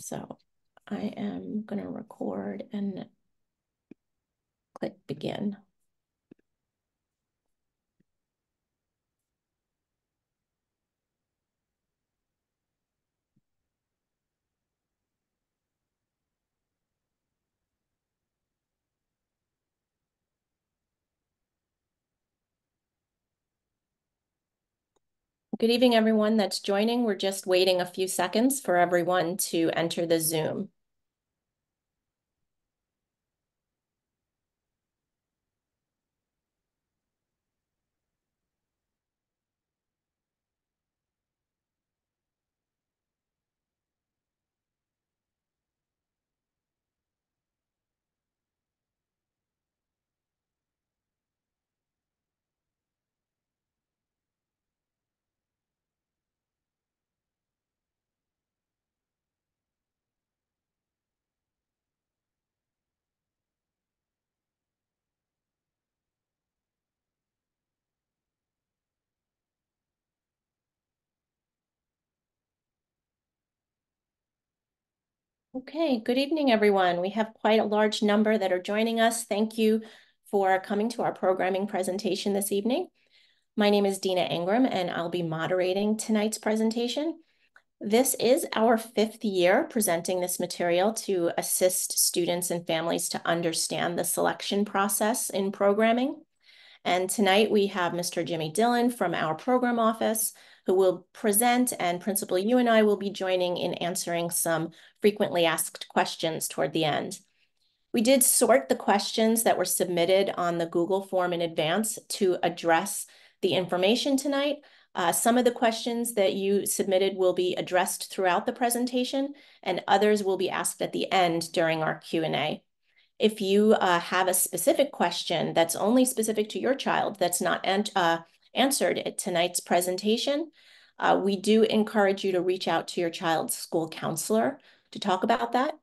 So I am going to record and click begin. Good evening, everyone that's joining. We're just waiting a few seconds for everyone to enter the Zoom. Okay, good evening, everyone. We have quite a large number that are joining us. Thank you for coming to our programming presentation this evening. My name is Dina Ingram, and I'll be moderating tonight's presentation. This is our 5th year presenting this material to assist students and families to understand the selection process in programming. And tonight we have Mr. Jimmy Dillon from our program office who will present, and Principal Yu and I will be joining in answering some frequently asked questions toward the end. We did sort the questions that were submitted on the Google form in advance to address the information tonight. Some of the questions that you submitted will be addressed throughout the presentation, and others will be asked at the end during our Q&A. If you have a specific question that's only specific to your child that's not answered at tonight's presentation, we do encourage you to reach out to your child's school counselor to talk about that.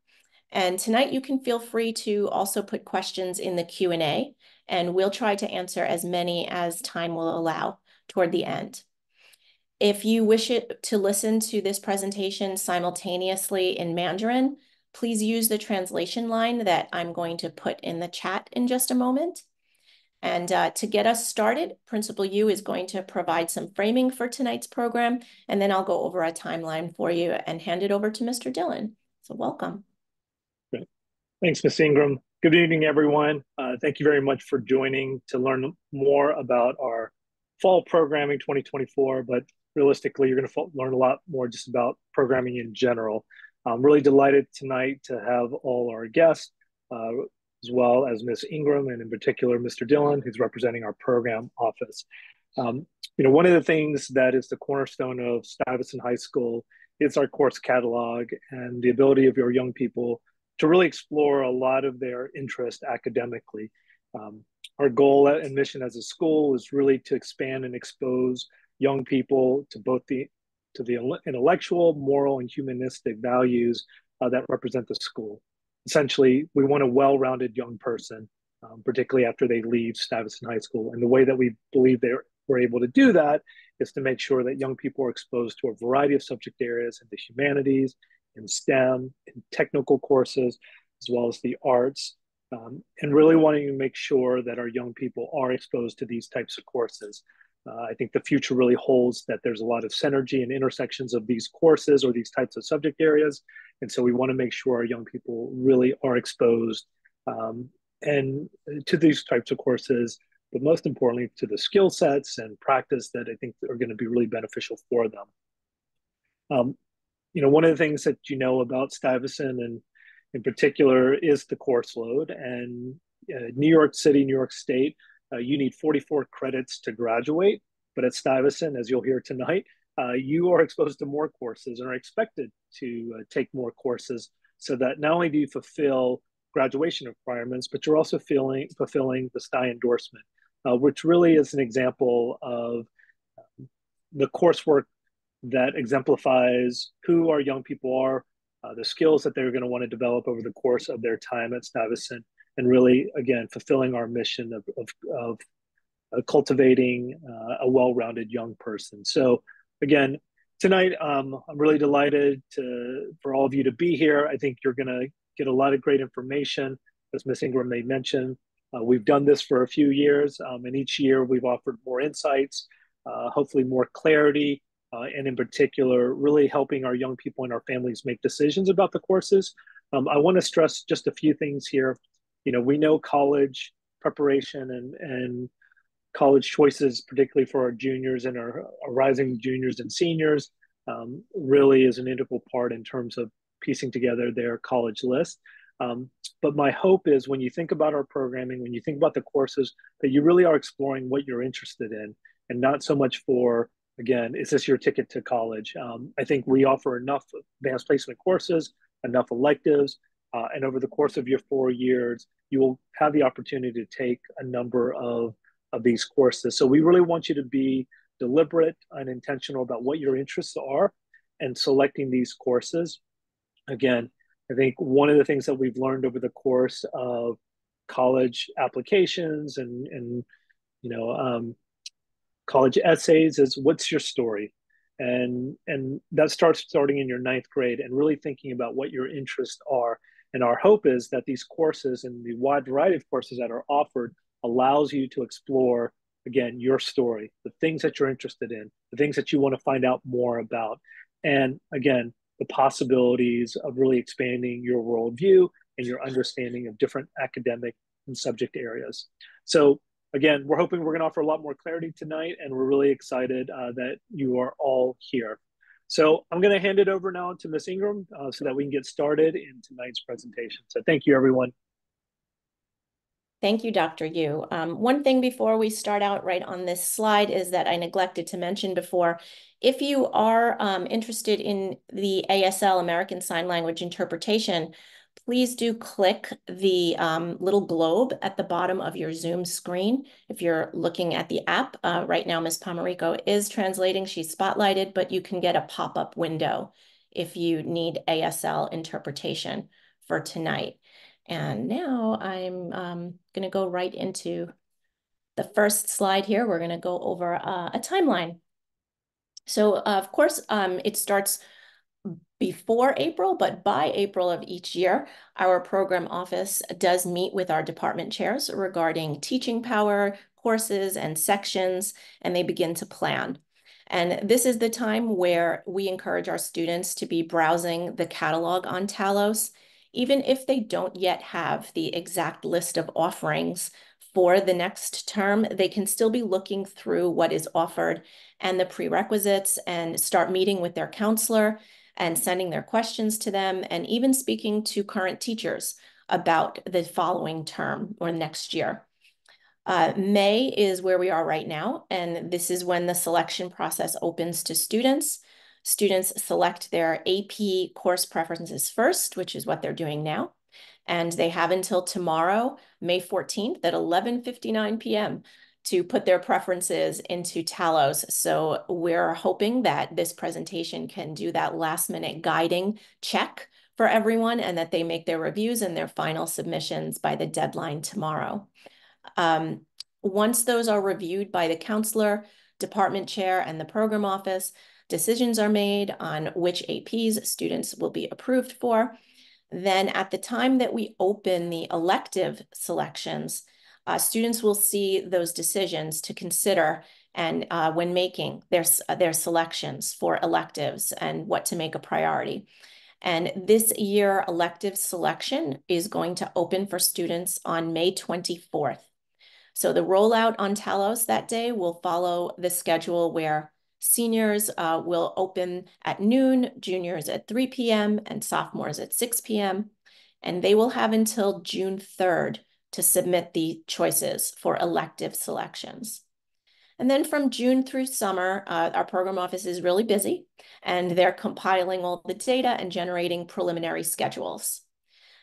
And tonight you can feel free to also put questions in the Q&A, and we'll try to answer as many as time will allow toward the end. If you wish to listen to this presentation simultaneously in Mandarin, please use the translation line that I'm going to put in the chat in just a moment. And to get us started, Principal Yu is going to provide some framing for tonight's program, and then I'll go over a timeline for you and hand it over to Mr. Dillon. So welcome. Great. Thanks, Ms. Ingram. Good evening, everyone. Thank you very much for joining to learn more about our fall programming 2024, but realistically, you're going to learn a lot more just about programming in general. I'm really delighted tonight to have all our guests, as well as Ms. Ingram, and in particular, Mr. Dillon, who's representing our program office. One of the things that is the cornerstone of Stuyvesant High School is our course catalog and the ability of your young people to really explore a lot of their interest academically. Our goal and mission as a school is really to expand and expose young people to both the intellectual, moral, and humanistic values that represent the school. Essentially, we want a well-rounded young person, particularly after they leave Stuyvesant High School. And the way that we believe we're able to do that is to make sure that young people are exposed to a variety of subject areas in the humanities, in STEM, in technical courses, as well as the arts, and really wanting to make sure that our young people are exposed to these types of courses. I think the future really holds that there's a lot of synergy and intersections of these courses or these types of subject areas. And so we want to make sure our young people really are exposed and to these types of courses, but most importantly to the skill sets and practice that I think are going to be really beneficial for them. One of the things that you know about Stuyvesant and in particular is the course load. And New York City, New York State, you need 44 credits to graduate. But at Stuyvesant, as you'll hear tonight, you are exposed to more courses and are expected to take more courses so that not only do you fulfill graduation requirements, but you're also fulfilling the STI endorsement, which really is an example of the coursework that exemplifies who our young people are, the skills that they're going to want to develop over the course of their time at Stuyvesant, and really, again, fulfilling our mission of cultivating a well-rounded young person. So, again, tonight. I'm really delighted for all of you to be here. I think you're going to get a lot of great information, as Ms. Ingram may mention. We've done this for a few years, and each year we've offered more insights, hopefully more clarity, and in particular, really helping our young people and our families make decisions about the courses. I want to stress just a few things here. You know, we know college preparation and college choices, particularly for our juniors and our rising juniors and seniors, really is an integral part in terms of piecing together their college list. But my hope is when you think about our programming, when you think about the courses, that you really are exploring what you're interested in and not so much for, again, is this your ticket to college? I think we offer enough advanced placement courses, enough electives, and over the course of your 4 years, you will have the opportunity to take a number of these courses. So we really want you to be deliberate and intentional about what your interests are and selecting these courses. Again, I think one of the things that we've learned over the course of college applications and you know college essays is what's your story, and that starting in your ninth grade and really thinking about what your interests are. And our hope is that these courses and the wide variety of courses that are offered allows you to explore, again, your story, the things that you're interested in, the things that you want to find out more about. And again, the possibilities of really expanding your worldview and your understanding of different academic and subject areas. So again, we're hoping we're going to offer a lot more clarity tonight, and we're really excited that you are all here. So I'm going to hand it over now to Ms. Ingram so that we can get started in tonight's presentation. So thank you, everyone. Thank you, Dr. Yu. One thing before we start out right on this slide is that I neglected to mention before, if you are interested in the ASL, American Sign Language Interpretation, please do click the little globe at the bottom of your Zoom screen. If you're looking at the app, right now Ms. Pomarico is translating, she's spotlighted, but you can get a pop-up window if you need ASL interpretation for tonight. And now I'm going to go right into the first slide here. We're going to go over a timeline. So of course, it starts before April, but by April of each year, our program office does meet with our department chairs regarding teaching power, courses, and sections, and they begin to plan. And this is the time where we encourage our students to be browsing the catalog on Talos. Even if they don't yet have the exact list of offerings for the next term, they can still be looking through what is offered and the prerequisites and start meeting with their counselor and sending their questions to them and even speaking to current teachers about the following term or next year. May is where we are right now, and this is when the selection process opens to students. Students select their AP course preferences first, which is what they're doing now. And they have until tomorrow, May 14th at 11:59 p.m. to put their preferences into Talos. So we're hoping that this presentation can do that last minute guiding check for everyone and that they make their reviews and their final submissions by the deadline tomorrow. Once those are reviewed by the counselor, department chair, and the program office, decisions are made on which APs students will be approved for. Then at the time that we open the elective selections, students will see those decisions to consider and when making their selections for electives and what to make a priority. And this year elective selection is going to open for students on May 24th. So the rollout on Talos that day will follow the schedule where seniors will open at noon, juniors at 3 p.m., and sophomores at 6 p.m. And they will have until June 3rd to submit the choices for elective selections. And then from June through summer, our program office is really busy, and they're compiling all the data and generating preliminary schedules.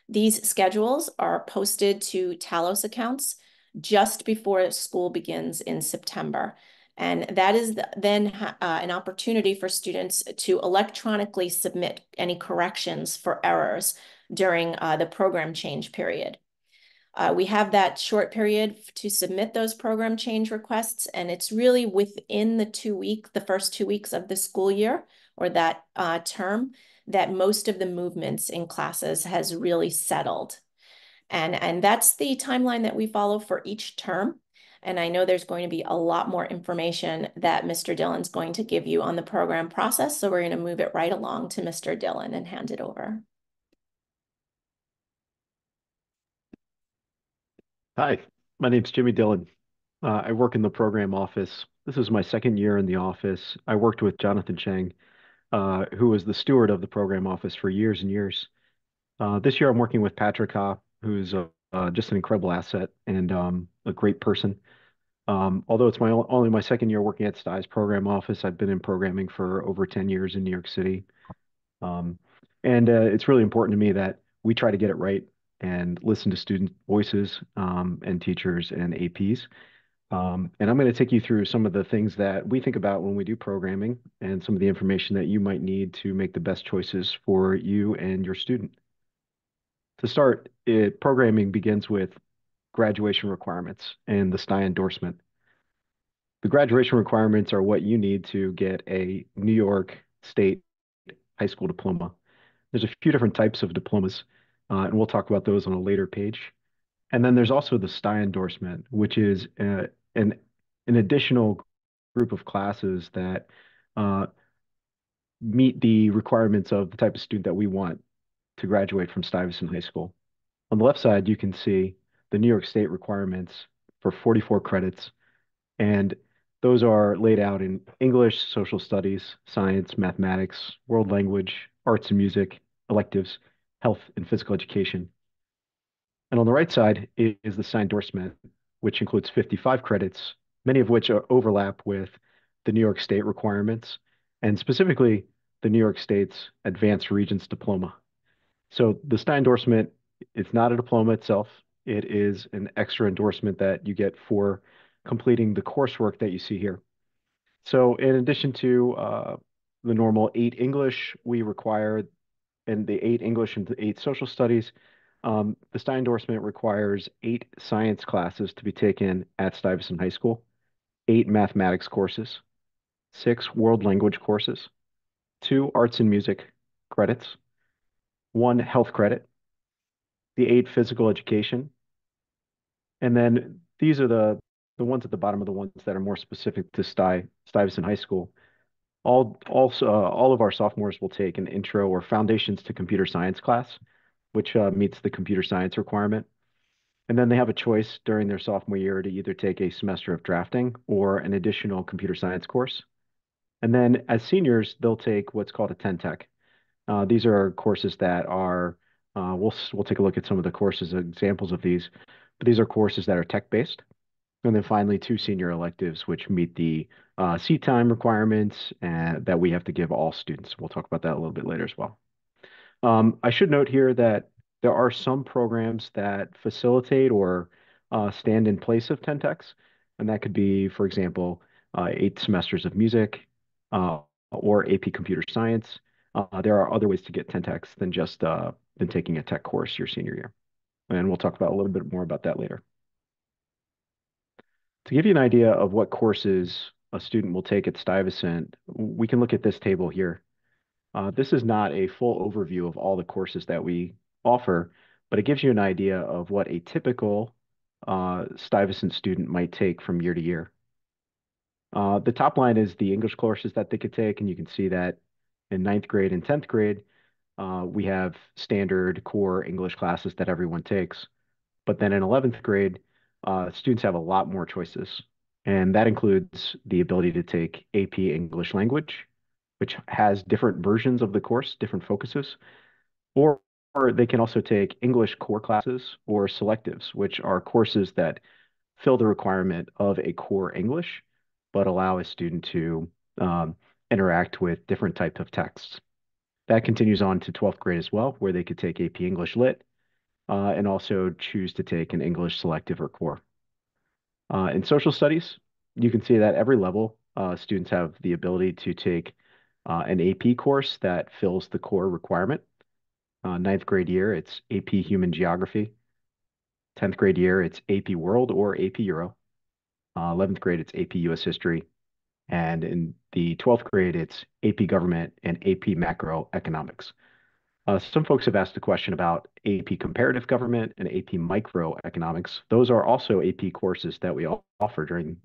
These schedules are posted to Talos accounts just before school begins in September. And that is then an opportunity for students to electronically submit any corrections for errors during the program change period. We have that short period to submit those program change requests, and it's really within the first 2 weeks of the school year or that term that most of the movements in classes has really settled. And that's the timeline that we follow for each term. And I know there's going to be a lot more information that Mr. Dillon's going to give you on the program process. So we're going to move it right along to Mr. Dillon and hand it over. Hi, my name's Jimmy Dillon. I work in the program office. This is my second year in the office. I worked with Jonathan Chang, who was the steward of the program office for years and years. This year I'm working with Patrick Ha, who's just an incredible asset and a great person. Although it's only my second year working at STI's program office, I've been in programming for over 10 years in New York City. Um, and it's really important to me that we try to get it right and listen to student voices and teachers and APs. And I'm going to take you through some of the things that we think about when we do programming and some of the information that you might need to make the best choices for you and your student. To start, programming begins with graduation requirements and the STI endorsement. The graduation requirements are what you need to get a New York State high school diploma. There's a few different types of diplomas, and we'll talk about those on a later page. And then there's also the STI endorsement, which is an additional group of classes that uh, meet the requirements of the type of student that we want to graduate from Stuyvesant High School. On the left side, you can see the New York State requirements for 44 credits, and those are laid out in English, social studies, science, mathematics, world language, arts and music, electives, health, and physical education. And on the right side is the STI endorsement, which includes 55 credits, many of which overlap with the New York State requirements, and specifically the New York State's Advanced Regents Diploma. So the STI endorsement, it's not a diploma itself. It is an extra endorsement that you get for completing the coursework that you see here. So in addition to the normal 8 English, we require, and the 8 English and the 8 social studies, the STI endorsement requires 8 science classes to be taken at Stuyvesant High School, 8 mathematics courses, 6 world language courses, 2 arts and music credits, 1 health credit, the 8 physical education, and then these are the ones at the bottom of the ones that are more specific to Stuyvesant High School. All of our sophomores will take an intro or foundations to computer science class, which meets the computer science requirement. And then they have a choice during their sophomore year to either take a semester of drafting or an additional computer science course. And then as seniors, they'll take what's called a 10 Tech. These are courses that are, we'll take a look at some of the courses, examples of these, but these are courses that are tech-based. And then finally, 2 senior electives, which meet the seat time requirements that we have to give all students. We'll talk about that a little bit later as well. I should note here that there are some programs that facilitate or stand in place of 10 techs, and that could be, for example, 8 semesters of music or AP Computer Science. There are other ways to get 10 techs than just than taking a tech course your senior year, and we'll talk about a little bit more about that later. To give you an idea of what courses a student will take at Stuyvesant, we can look at this table here. This is not a full overview of all the courses that we offer, but it gives you an idea of what a typical Stuyvesant student might take from year to year. The top line is the English courses that they could take, and you can see that in 9th grade and 10th grade, we have standard core English classes that everyone takes. But then in 11th grade, students have a lot more choices, and that includes the ability to take AP English Language, which has different versions of the course, different focuses, or they can also take English core classes or selectives, which are courses that fill the requirement of a core English, but allow a student to interact with different types of texts. That continues on to 12th grade as well, where they could take AP English Lit and also choose to take an English selective or core. In social studies, you can see that every level, students have the ability to take an AP course that fills the core requirement. 9th grade year, it's AP Human Geography. 10th grade year, it's AP World or AP Euro. 11th grade, it's AP US History. And in the 12th grade, it's AP Government and AP Macroeconomics. Some folks have asked a question about AP Comparative Government and AP Microeconomics. Those are also AP courses that we offer during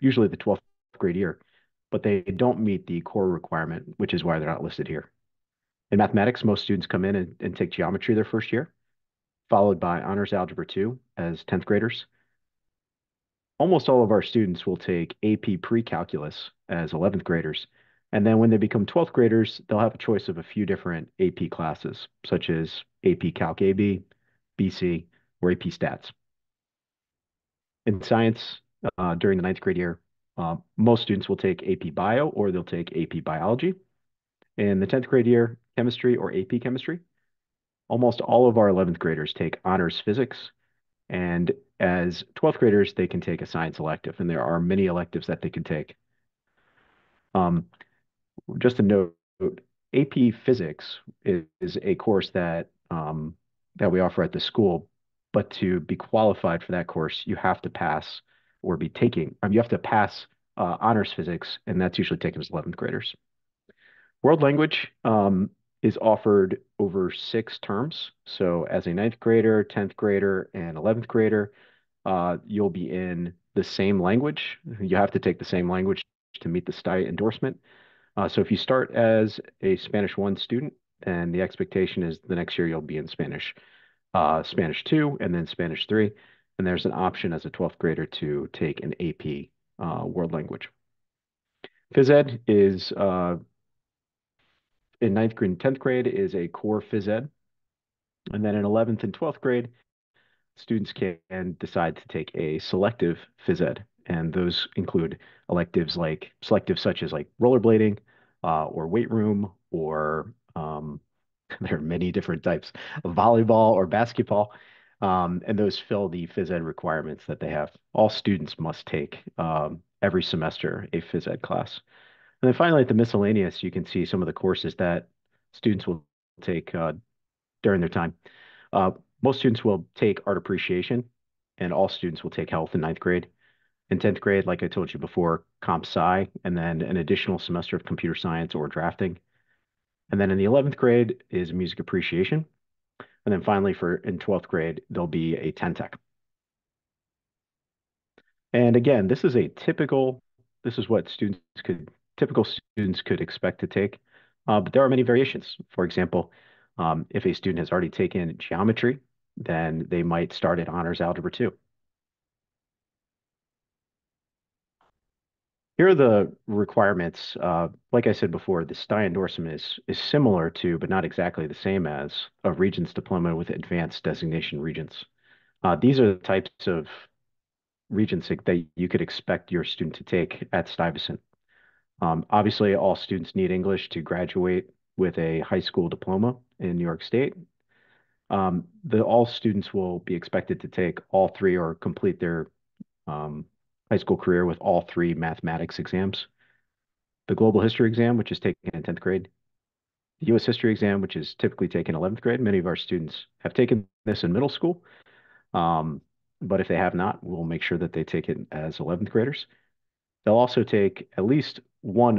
usually the 12th grade year, but they don't meet the core requirement, which is why they're not listed here. In mathematics, most students come in and take geometry their first year, followed by honors algebra 2 as 10th graders. Almost all of our students will take AP pre-calculus as 11th graders. And then when they become 12th graders, they'll have a choice of a few different AP classes, such as AP Calc AB, BC, or AP Stats. In science, during the ninth grade year, most students will take AP Bio or they'll take AP Biology. In the 10th grade year, chemistry or AP Chemistry. Almost all of our 11th graders take honors physics, and as 12th graders, they can take a science elective, and there are many electives that they can take. Um, just a note, AP Physics is a course that we offer at the school, but to be qualified for that course, you have to pass or be taking, you have to pass honors physics, and that's usually taken as 11th graders. World language is offered over 6 terms. So as a ninth grader, 10th grader, and 11th grader, you'll be in the same language. You have to take the same language to meet the STI endorsement. So if you start as a Spanish 1 student, then the expectation is the next year you'll be in Spanish 2, and then Spanish 3. And there's an option as a 12th grader to take an AP world language. Phys ed is in ninth grade and 10th grade is a core phys ed. And then in 11th and 12th grade, students can decide to take a selective phys ed. And those include selectives such as like rollerblading or weight room, or there are many different types of volleyball or basketball. And those fill the phys ed requirements that they have. All students must take every semester a phys ed class. And then finally, at the miscellaneous, you can see some of the courses that students will take during their time. Uh, Most students will take art appreciation, and all students will take health in ninth grade. In 10th grade, like I told you before, comp sci, and then an additional semester of computer science or drafting. And then in the 11th grade is music appreciation. And then finally, in 12th grade, there'll be a 10 tech. And again, this is what typical students could expect to take. But there are many variations. For example, if a student has already taken geometry, then they might start at honors algebra 2. Here are the requirements. Like I said before, the STI endorsement is similar to, but not exactly the same as, a Regents diploma with advanced designation Regents. These are the types of Regents that you could expect your student to take at Stuyvesant. Obviously, all students need English to graduate with a high school diploma in New York State. All students will be expected to take all three or complete their high school career with all three mathematics exams. The global history exam, which is taken in 10th grade, the U.S. history exam, which is typically taken in 11th grade. Many of our students have taken this in middle school, but if they have not, we'll make sure that they take it as 11th graders. They'll also take at least one.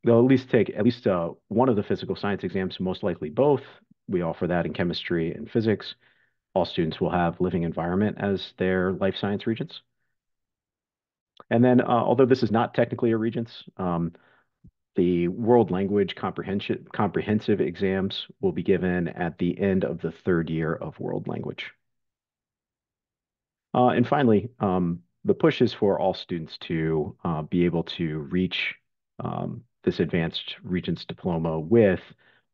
They'll take at least one of the physical science exams, most likely both. We offer that in chemistry and physics. All students will have living environment as their life science regents. And then, although this is not technically a regents, the world language comprehensive exams will be given at the end of the 3rd year of world language. And finally, the push is for all students to be able to reach this advanced Regents diploma with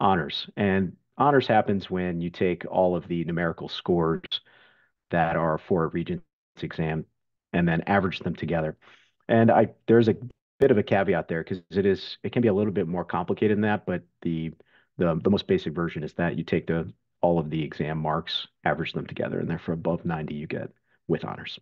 honors. And honors happens when you take all of the numerical scores that are for a Regents exam and then average them together. And there's a bit of a caveat there because it can be a little bit more complicated than that, but the most basic version is that you take all of the exam marks, average them together, and therefore above 90 you get with honors.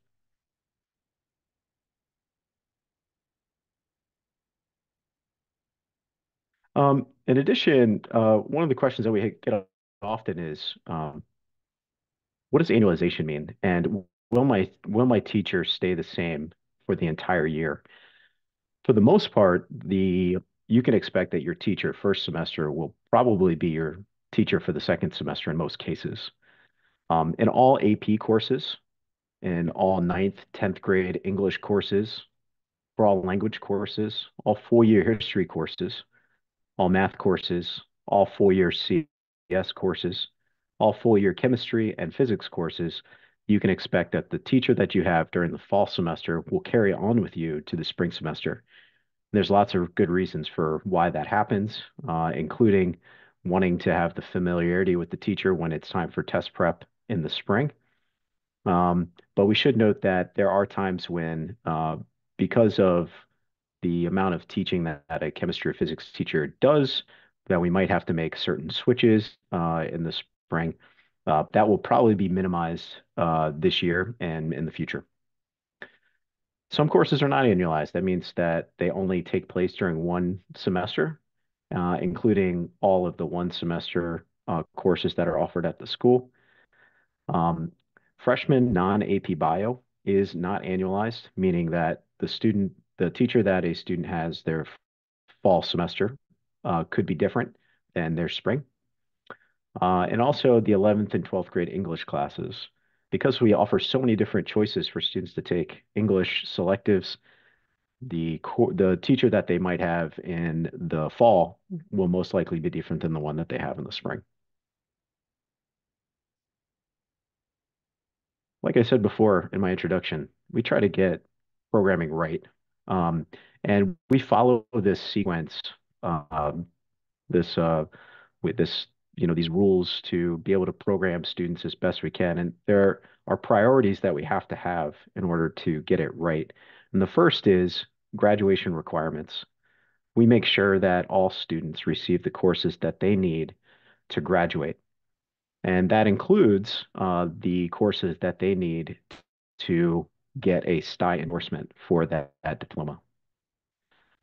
In addition, one of the questions that we get often is, what does annualization mean? And will my teacher stay the same for the entire year? For the most part, you can expect that your teacher first semester will probably be your teacher for the second semester in most cases. In all AP courses, in all ninth, 10th grade English courses, for all language courses, all full-year history courses, all math courses, all full-year CS courses, all full-year chemistry and physics courses, you can expect that the teacher that you have during the fall semester will carry on with you to the spring semester. There's lots of good reasons for why that happens, including wanting to have the familiarity with the teacher when it's time for test prep in the spring. But we should note that there are times when, because of the amount of teaching that a chemistry or physics teacher does, that we might have to make certain switches in the spring. That will probably be minimized this year and in the future. Some courses are not annualized. That means that they only take place during one semester, including all of the one semester courses that are offered at the school. Um, Freshman non-AP Bio is not annualized, meaning that the teacher that a student has their fall semester could be different than their spring. And also the 11th and 12th grade English classes. Because we offer so many different choices for students to take English selectives, the teacher that they might have in the fall will most likely be different than the one that they have in the spring. Like I said before in my introduction, we try to get programming right. Um, and we follow this sequence, uh, this with this, these rules to be able to program students as best we can. And there are priorities that we have to have in order to get it right. And the first is graduation requirements. We make sure that all students receive the courses that they need to graduate. And that includes the courses that they need to get a STI endorsement for that diploma.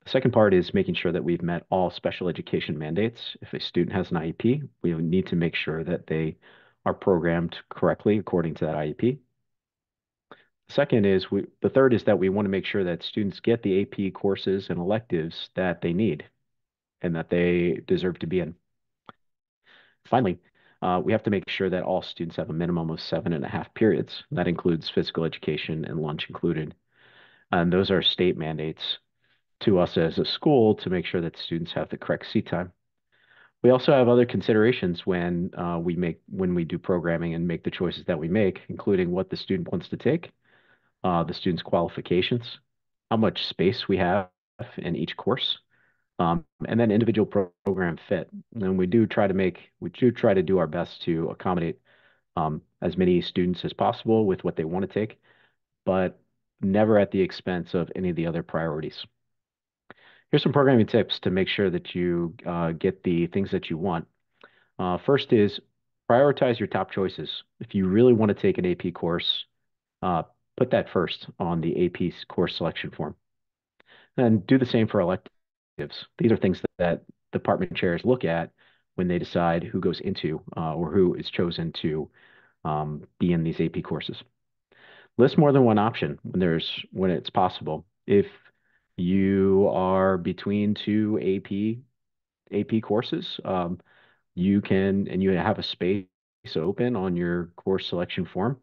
The second part is making sure that we've met all special education mandates. If a student has an IEP, we need to make sure that they are programmed correctly according to that IEP. The third is that we want to make sure that students get the AP courses and electives that they need and that they deserve to be in. Finally, we have to make sure that all students have a minimum of 7.5 periods. That includes physical education and lunch included. And those are state mandates to us as a school to make sure that students have the correct seat time. We also have other considerations when we do programming and make the choices that we make, including what the student wants to take, the student's qualifications, how much space we have in each course, and then individual program fit. And we do try to do our best to accommodate as many students as possible with what they want to take, but never at the expense of any of the other priorities. Here's some programming tips to make sure that you get the things that you want. First is prioritize your top choices. If you really want to take an AP course, uh, put that first on the AP course selection form. And do the same for electives. These are things that department chairs look at when they decide who goes into or who is chosen to be in these AP courses. List more than one option when it's possible. If you are between two AP courses, you have a space open on your course selection form,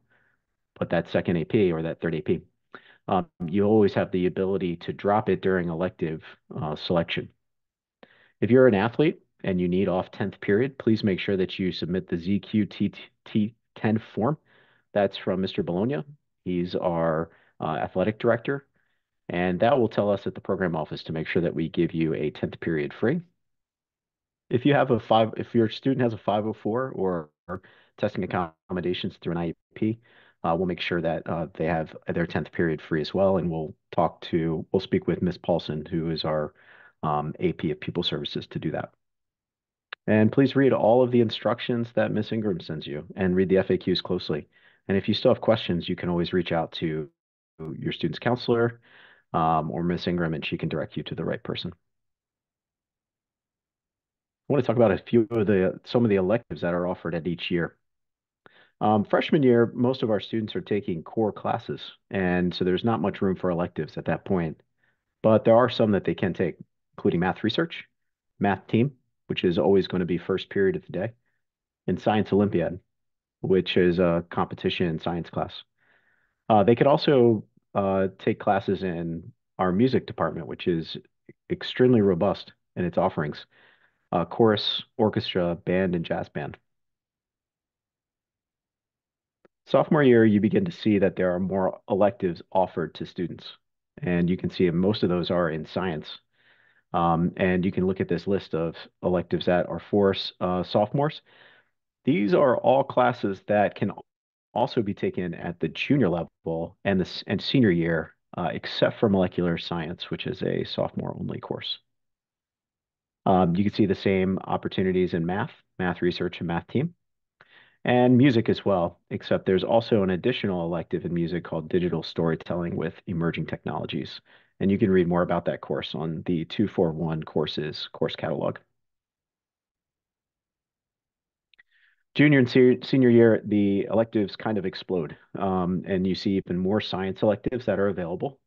put that second AP or that third AP. You always have the ability to drop it during elective selection. If you're an athlete and you need off 10th period, please make sure that you submit the ZQT10 form. That's from Mr. Bologna. He's our athletic director, and that will tell us at the program office to make sure that we give you a 10th period free. If your student has a 504 or testing accommodations through an IEP, we'll make sure that they have their 10th period free as well, and we'll speak with Ms. Paulson, who is our AP of Pupil Services, to do that. And please read all of the instructions that Ms. Ingram sends you and read the FAQs closely. And if you still have questions, you can always reach out to your student's counselor or Ms. Ingram, and she can direct you to the right person. I want to talk about some of the electives that are offered at each year. Freshman year, most of our students are taking core classes, and so there's not much room for electives at that point. but there are some that they can take, including math research, math team, which is always going to be first period of the day, and science Olympiad, which is a competition in science class. They could also take classes in our music department, which is extremely robust in its offerings, chorus, orchestra, band, and jazz band. Sophomore year, you begin to see that there are more electives offered to students. And you can see most of those are in science. And you can look at this list of electives that are for sophomores. These are all classes that can also be taken at the junior level and senior year, except for molecular science, which is a sophomore only course. You can see the same opportunities in math research, and math team, and music as well, except there's also an additional elective in music called digital storytelling with emerging technologies. And you can read more about that course on the 241 courses course catalog. Junior and senior year, the electives kind of explode, and you see even more science electives that are available.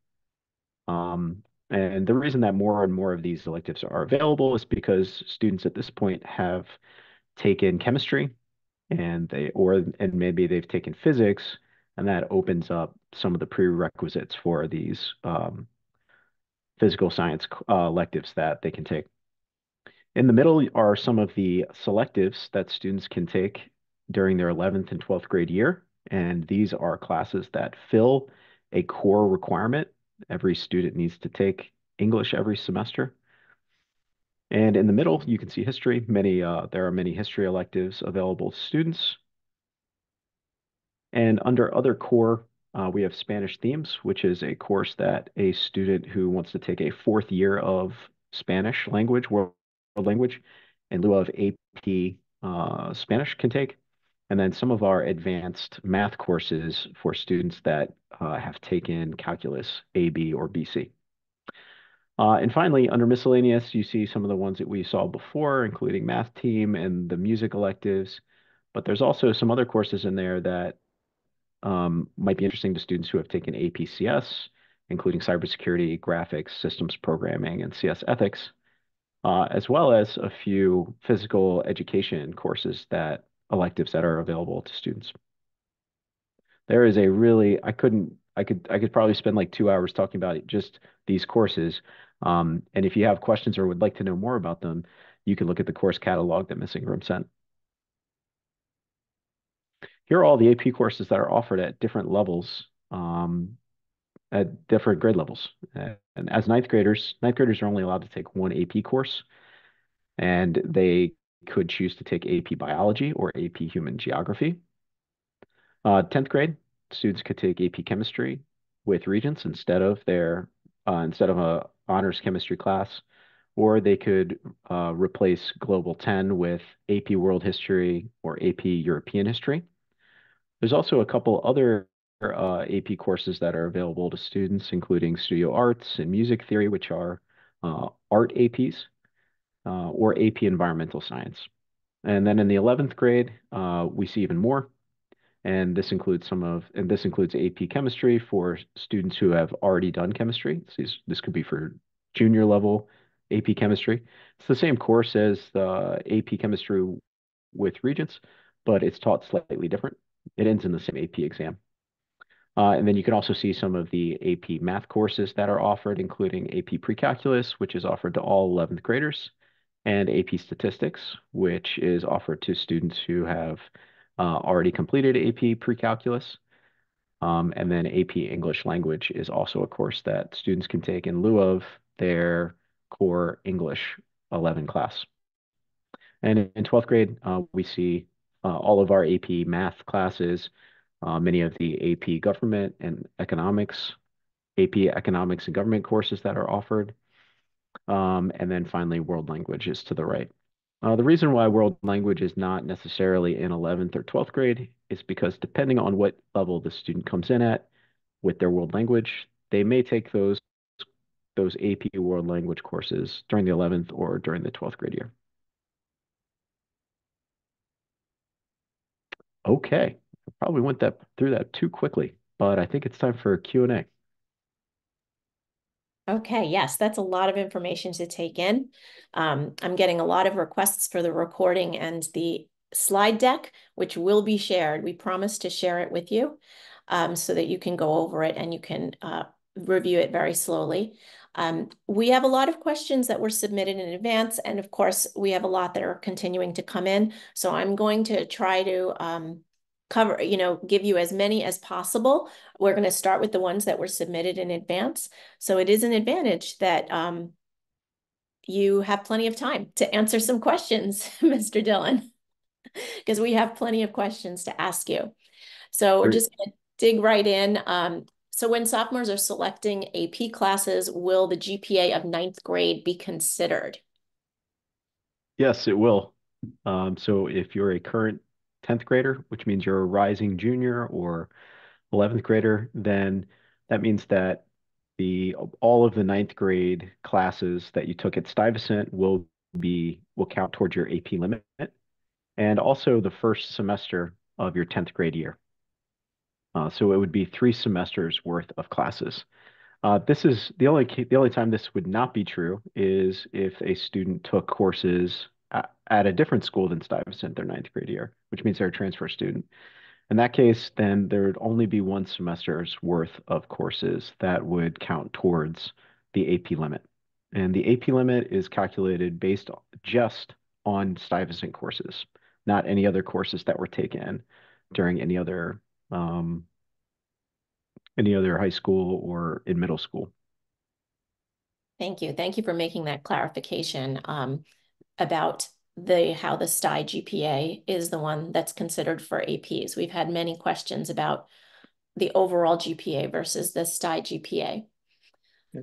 And the reason that more and more of these electives are available is because students at this point have taken chemistry and maybe they've taken physics, and that opens up some of the prerequisites for these physical science electives that they can take. In the middle are some of the selectives that students can take during their 11th and 12th grade year, and these are classes that fill a core requirement. Every student needs to take English every semester. And in the middle, you can see history. There are many history electives available to students. And under other core, we have Spanish themes, which is a course that a student who wants to take a fourth year of Spanish language, world language, in lieu of AP Spanish can take. And then some of our advanced math courses for students that have taken calculus A, B, or BC. And finally, under miscellaneous, you see some of the ones that we saw before, including math team and the music electives. But there's also some other courses in there that might be interesting to students who have taken APCS, including cybersecurity, graphics, systems programming, and CS ethics, as well as a few physical education courses electives that are available to students. There is a really, I could probably spend like 2 hours talking about just these courses. And if you have questions or would like to know more about them, you can look at the course catalog that Miss Ingram sent. Here are all the AP courses that are offered at different levels, at different grade levels. And as ninth graders are only allowed to take one AP course, and they could choose to take AP Biology or AP Human Geography. 10th grade, students could take AP Chemistry with Regents instead of a honors chemistry class, or they could replace Global 10 with AP World History or AP European History. There's also a couple other AP courses that are available to students, including Studio Arts and Music Theory, which are art APs, or AP Environmental Science. And then in the 11th grade, we see even more. And this includes AP Chemistry for students who have already done chemistry. So this could be for junior level AP Chemistry. It's the same course as the AP Chemistry with Regents, but it's taught slightly different. It ends in the same AP exam. And then you can also see some of the AP math courses that are offered, including AP Precalculus, which is offered to all 11th graders, and AP Statistics, which is offered to students who have already completed AP Precalculus. And then AP English Language is also a course that students can take in lieu of their core English 11 class. And in 12th grade, we see all of our AP math classes, many of the AP government and economics, AP economics and government courses that are offered. And then finally, world language is to the right. The reason why world language is not necessarily in 11th or 12th grade is because depending on what level the student comes in at with their world language, they may take those AP world language courses during the 11th or during the 12th grade year. Okay, I probably went through that too quickly, but I think it's time for Q&A. Okay, yes, that's a lot of information to take in. I'm getting a lot of requests for the recording and the slide deck, which will be shared. We promise to share it with you so that you can go over it and you can review it very slowly. We have a lot of questions that were submitted in advance, and of course, we have a lot that are continuing to come in. So I'm going to try to cover, give you as many as possible. We're going to start with the ones that were submitted in advance. So it is an advantage that you have plenty of time to answer some questions, Mr. Dillon, because we have plenty of questions to ask you. So we're Great. just going to dig right in. So when sophomores are selecting AP classes, will the GPA of ninth grade be considered? Yes, it will. So if you're a current 10th grader, which means you're a rising junior or 11th grader, then that means that the all of the ninth grade classes that you took at Stuyvesant will count towards your AP limit, and also the first semester of your 10th grade year. So it would be 3 semesters worth of classes. This is the only time this would not be true is if a student took courses at a different school than Stuyvesant their ninth grade year, which means they're a transfer student. In that case, then there would only be 1 semester's worth of courses that would count towards the AP limit. And the AP limit is calculated based just on Stuyvesant courses, not any other courses that were taken during um, any other high school or in middle school. Thank you. Thank you for making that clarification about how the STI GPA is the one that's considered for APs. We've had many questions about the overall GPA versus the STI GPA.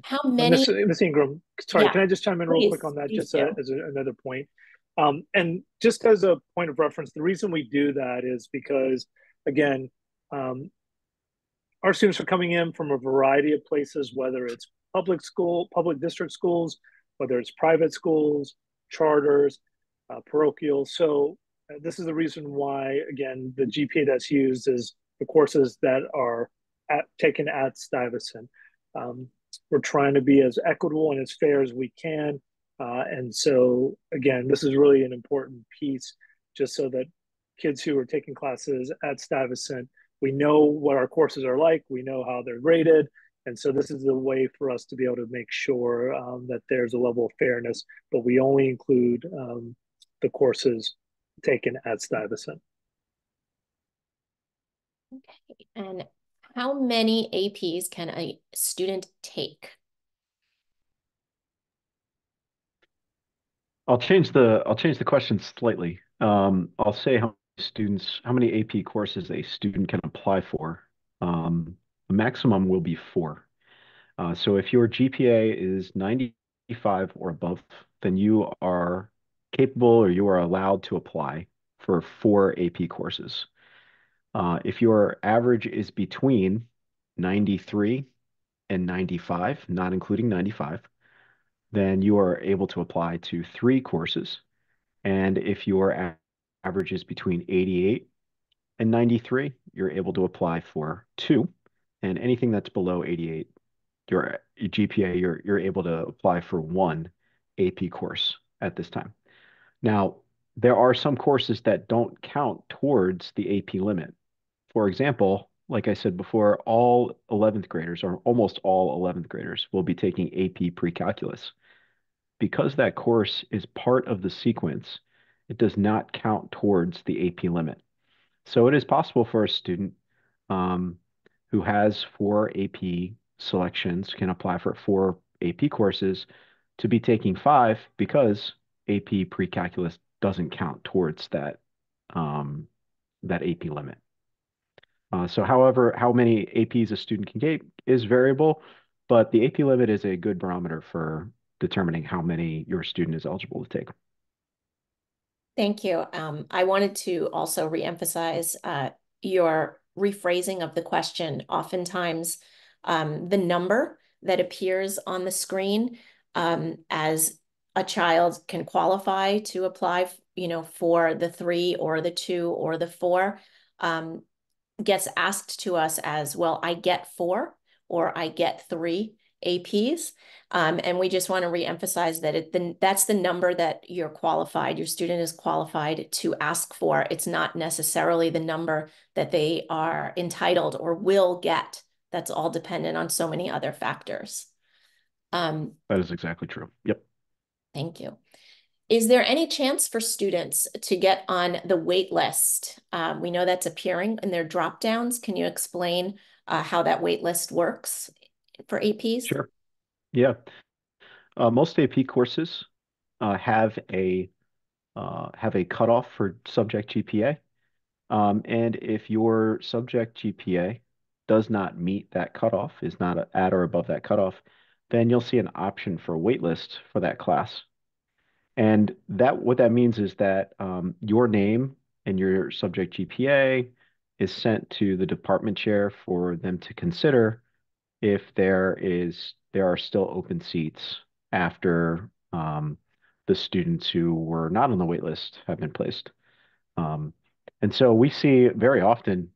How many? Ms. Ingram, sorry, Yeah, can I just chime in real quick on that, please just do. another point? And just as a point of reference, the reason we do that is because, again, um, our students are coming in from a variety of places, whether it's public district schools, whether it's private schools, charters, parochial. So this is the reason why, again, the GPA that's used is the courses that are taken at Stuyvesant. We're trying to be as equitable and as fair as we can. And so, again, this is really an important piece just so that kids who are taking classes at Stuyvesant, we know what our courses are like, we know how they're graded. And so this is a way for us to be able to make sure that there's a level of fairness, but we only include the courses taken at Stuyvesant. Okay. And how many APs can a student take? I'll change the question slightly. I'll say how many AP courses a student can apply for. The maximum will be 4. So if your GPA is 95 or above, then you are capable or you are allowed to apply for 4 AP courses. If your average is between 93 and 95, not including 95, then you are able to apply to 3 courses. And if your average is between 88 and 93, you're able to apply for 2. And anything that's below 88, your GPA, you're able to apply for 1 AP course at this time. Now, there are some courses that don't count towards the AP limit. For example, like I said before, all 11th graders, or almost all 11th graders, will be taking AP pre-calculus. Because that course is part of the sequence, it does not count towards the AP limit. So it is possible for a student um, who has 4 AP selections, can apply for 4 AP courses, to be taking 5 because AP pre-calculus doesn't count towards that AP limit. So however, how many APs a student can get is variable, but the AP limit is a good barometer for determining how many your student is eligible to take. Thank you. I wanted to also reemphasize your rephrasing of the question. Oftentimes, the number that appears on the screen as a child can qualify to apply, for the 3 or the 2 or the 4, gets asked to us as, well, I get 4 or I get 3 APs. And we just want to reemphasize that that's the number that you're qualified, your student is qualified to ask for. It's not necessarily the number that they are entitled or will get. That's all dependent on so many other factors. That is exactly true. Yep. Thank you. Is there any chance for students to get on the wait list? We know that's appearing in their drop downs. Can you explain how that wait list works for APs? Sure. Yeah. Most AP courses have a cutoff for subject GPA. And if your subject GPA does not meet that cutoff, is not at or above that cutoff, then you'll see an option for a waitlist for that class. And that what that means is that your name and your subject GPA is sent to the department chair for them to consider if there are still open seats after the students who were not on the wait list have been placed. Um, and so we see very often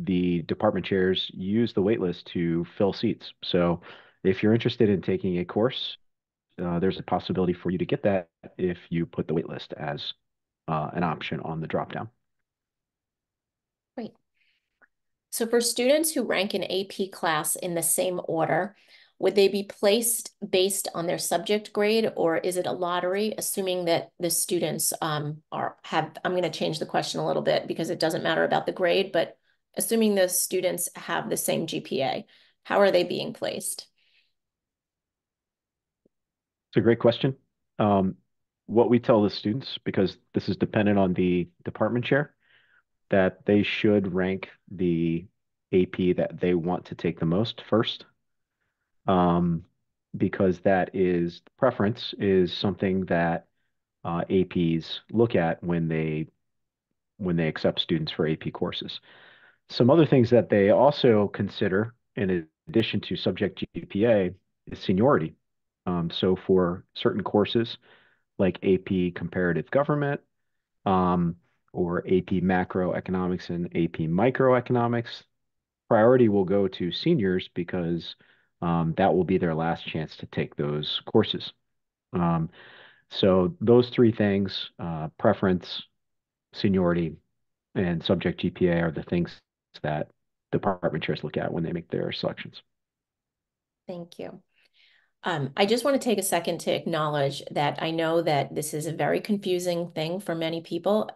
the department chairs use the wait list to fill seats. So if you're interested in taking a course, there's a possibility for you to get that if you put the wait list as an option on the dropdown. Great. So for students who rank an AP class in the same order, would they be placed based on their subject grade, or is it a lottery, assuming that the students I'm going to change the question a little bit because it doesn't matter about the grade, but assuming the students have the same GPA, how are they being placed? It's a great question. Um, what we tell the students, because this is dependent on the department chair, that they should rank the AP that they want to take the most first, um, because that is preference is something that APs look at when they accept students for AP courses. Some other things that they also consider, in addition to subject GPA, is seniority. So for certain courses like AP Comparative Government, um, or AP Macroeconomics and AP Microeconomics, priority will go to seniors because that will be their last chance to take those courses. Um, so those three things, preference, seniority, and subject GPA are the things that department chairs look at when they make their selections. Thank you. I just want to take a second to acknowledge that I know that this is a very confusing thing for many people,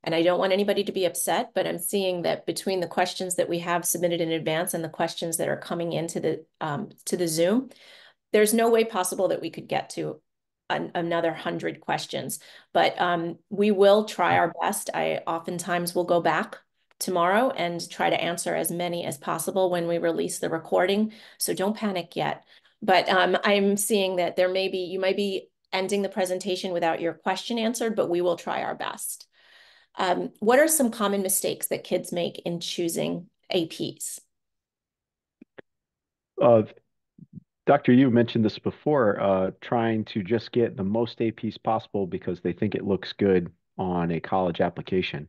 and I don't want anybody to be upset, but I'm seeing that between the questions that we have submitted in advance and the questions that are coming into the Zoom, there's no way possible that we could get to another 100 questions, but we will try our best. I oftentimes will go back tomorrow and try to answer as many as possible when we release the recording. So don't panic yet. But I'm seeing that you might be ending the presentation without your question answered, but we will try our best. What are some common mistakes that kids make in choosing APs? Doctor, you mentioned this before, trying to just get the most APs possible because they think it looks good on a college application,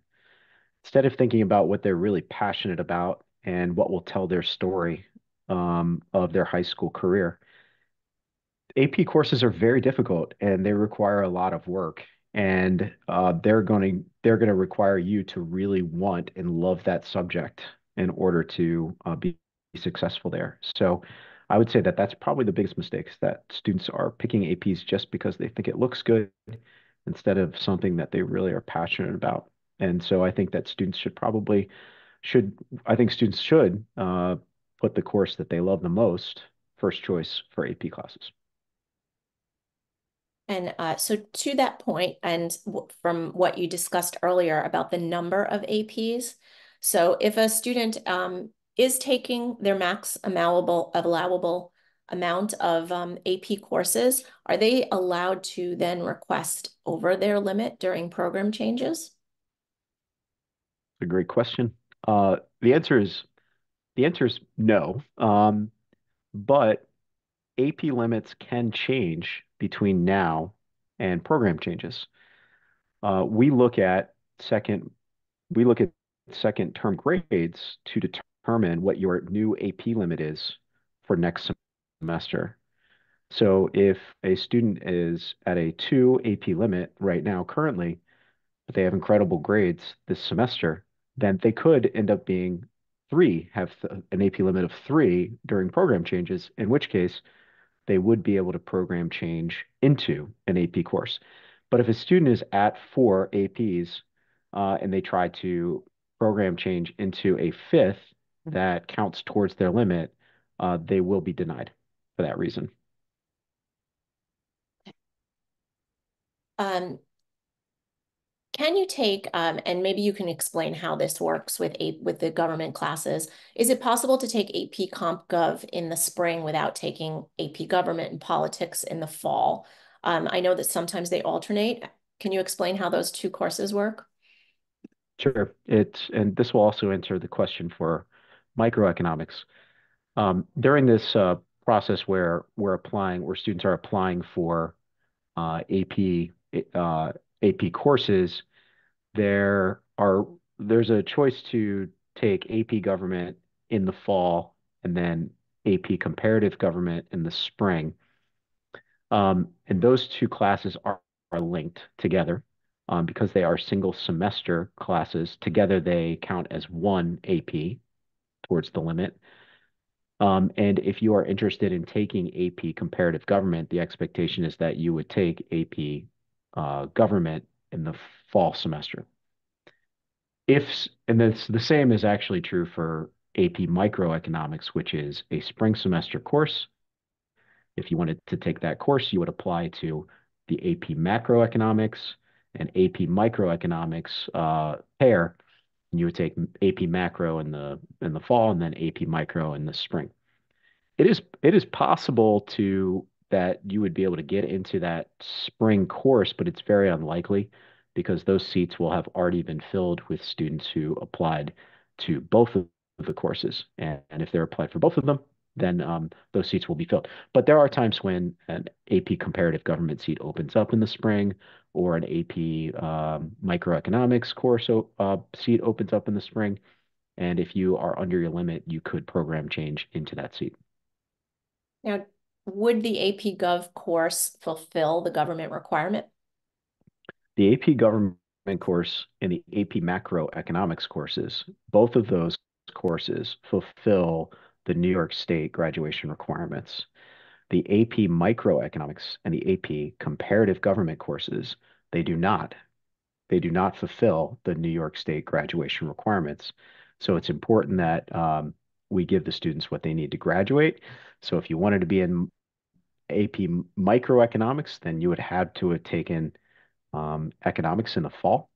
instead of thinking about what they're really passionate about and what will tell their story of their high school career. AP courses are very difficult and they require a lot of work, and they're going to require you to really want and love that subject in order to be successful there. So I would say that that's probably the biggest mistake, is that students are picking APs just because they think it looks good instead of something that they really are passionate about. And so I think that should I think students should put the course that they love the most first choice for AP classes. And so to that point, and from what you discussed earlier about the number of APs, so if a student is taking their max allowable amount of AP courses, are they allowed to then request over their limit during program changes? A great question. The answer is no. But AP limits can change between now and program changes. Uh, we look at second we look at second term grades to determine what your new AP limit is for next semester. So if a student is at a 2 AP limit right now currently, but they have incredible grades this semester, then they could end up being 3, have an AP limit of 3 during program changes, in which case they would be able to program change into an AP course. But if a student is at 4 APs and they try to program change into a fifth that counts towards their limit, they will be denied for that reason. Um, can you take, and maybe you can explain how this works with the government classes. Is it possible to take AP Comp Gov in the spring without taking AP Government and Politics in the fall? I know that sometimes they alternate. Can you explain how those two courses work? Sure. And this will also answer the question for microeconomics. During this process where students are applying for AP AP courses, there are there's a choice to take AP Government in the fall and then AP Comparative Government in the spring. And those two classes are linked together because they are single semester classes. Together, they count as one AP towards the limit. And if you are interested in taking AP Comparative Government, the expectation is that you would take AP Government in the fall semester. And that's the same is actually true for AP Microeconomics, which is a spring semester course. If you wanted to take that course, you would apply to the AP Macroeconomics and AP Microeconomics pair, and you would take AP Macro in the fall and then AP Micro in the spring. It is possible to that you would be able to get into that spring course, but it's very unlikely because those seats will have already been filled with students who applied to both of the courses. And if they're applied for both of them, then those seats will be filled. But there are times when an AP Comparative Government seat opens up in the spring, or an AP Microeconomics course seat opens up in the spring. And if you are under your limit, you could program change into that seat. Now, would the AP Gov course fulfill the government requirement? The AP Government course and the AP Macroeconomics courses, both of those courses fulfill the New York State graduation requirements. The AP Microeconomics and the AP Comparative Government courses, they do not. They do not fulfill the New York State graduation requirements. So it's important that we give the students what they need to graduate. So if you wanted to be in AP Microeconomics, then you would have to have taken economics in the fall.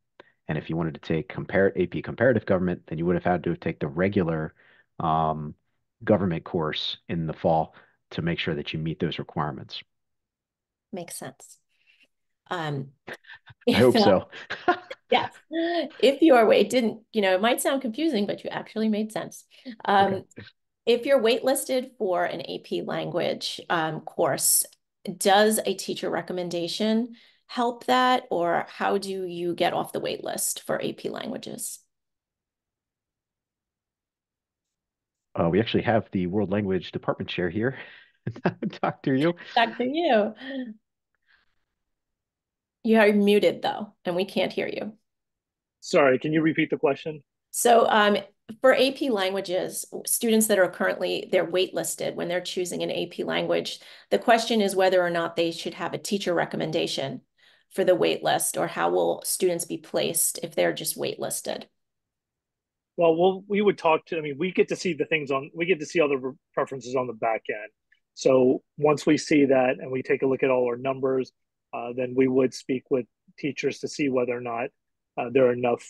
And if you wanted to take AP Comparative Government, then you would have had to take the regular um, government course in the fall to make sure that you meet those requirements. Makes sense. Um, I if hope so. yes, if your weight didn't, it might sound confusing, but you actually made sense. Okay. If you're waitlisted for an AP language course, does a teacher recommendation help that, or how do you get off the wait list for AP languages? We actually have the World Language Department chair here. Dr. Yu. Back to you. You are muted though, and we can't hear you. Sorry, can you repeat the question? So for AP languages, students that are currently, they're waitlisted when they're choosing an AP language, the question is whether or not they should have a teacher recommendation for the wait list, or how will students be placed if they're just waitlisted? Well, we would talk to, we get to see we get to see all the preferences on the back end. So once we see that and we take a look at all our numbers, then we would speak with teachers to see whether or not there are enough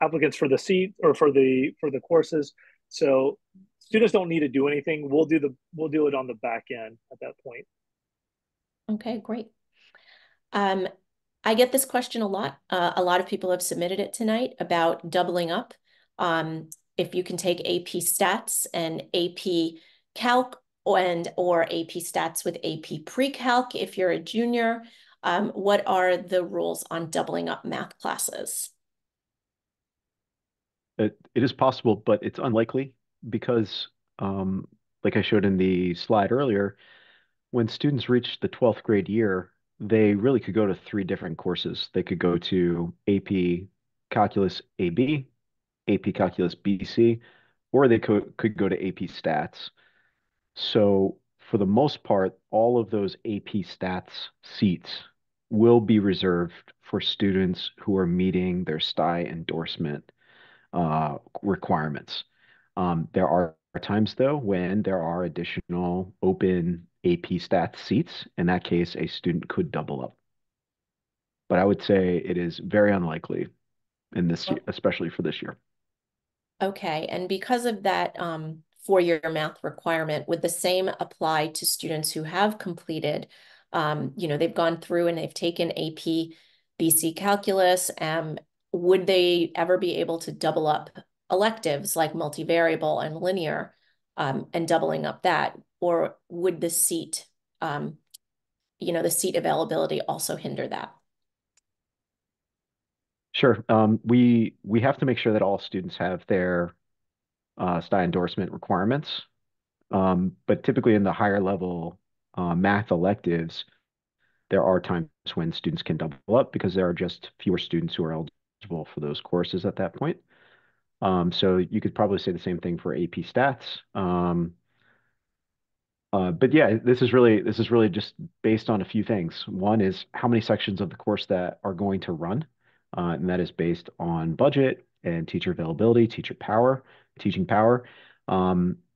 applicants for the seat or for the courses. So students don't need to do anything. We'll do it on the back end at that point. Okay, great. Um, I get this question a lot. A lot of people have submitted it tonight about doubling up. If you can take AP Stats and AP Calc or AP Stats with AP Pre-Calc if you're a junior. What are the rules on doubling up math classes? It is possible, but it's unlikely because um, like I showed in the slide earlier, when students reach the 12th grade year, they really could go to three different courses. They could go to AP Calculus AB, AP Calculus BC, or they could go to AP Stats. So for the most part, all of those AP Stats seats will be reserved for students who are meeting their STI endorsement requirements. There are times, though, when there are additional open AP Stats seats. In that case, a student could double up. But I would say it is very unlikely in this year, especially for this year. Okay, and because of that 4-year math requirement, would the same apply to students who have completed, they've gone through and they've taken AP BC Calculus? Would they ever be able to double up electives like multivariable and linear, and doubling up that? Or would the seat availability also hinder that? Sure. We have to make sure that all students have their STI endorsement requirements. But typically in the higher level math electives, there are times when students can double up because there are just fewer students who are eligible for those courses at that point. So you could probably say the same thing for AP Stats. But yeah, this is really just based on a few things. One is how many sections of the course that are going to run, and that is based on budget and teacher availability, teaching power.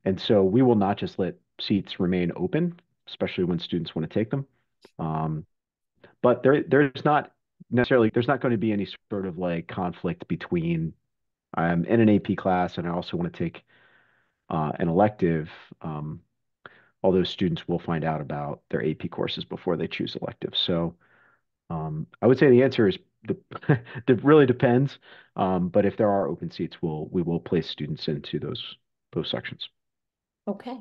And so we will not just let seats remain open, especially when students want to take them. Um, but there's not going to be any sort of like conflict between I'm in an AP class and I also want to take an elective. All those students will find out about their AP courses before they choose electives. So I would say the answer is it really depends. But if there are open seats, we will place students into those sections. Okay.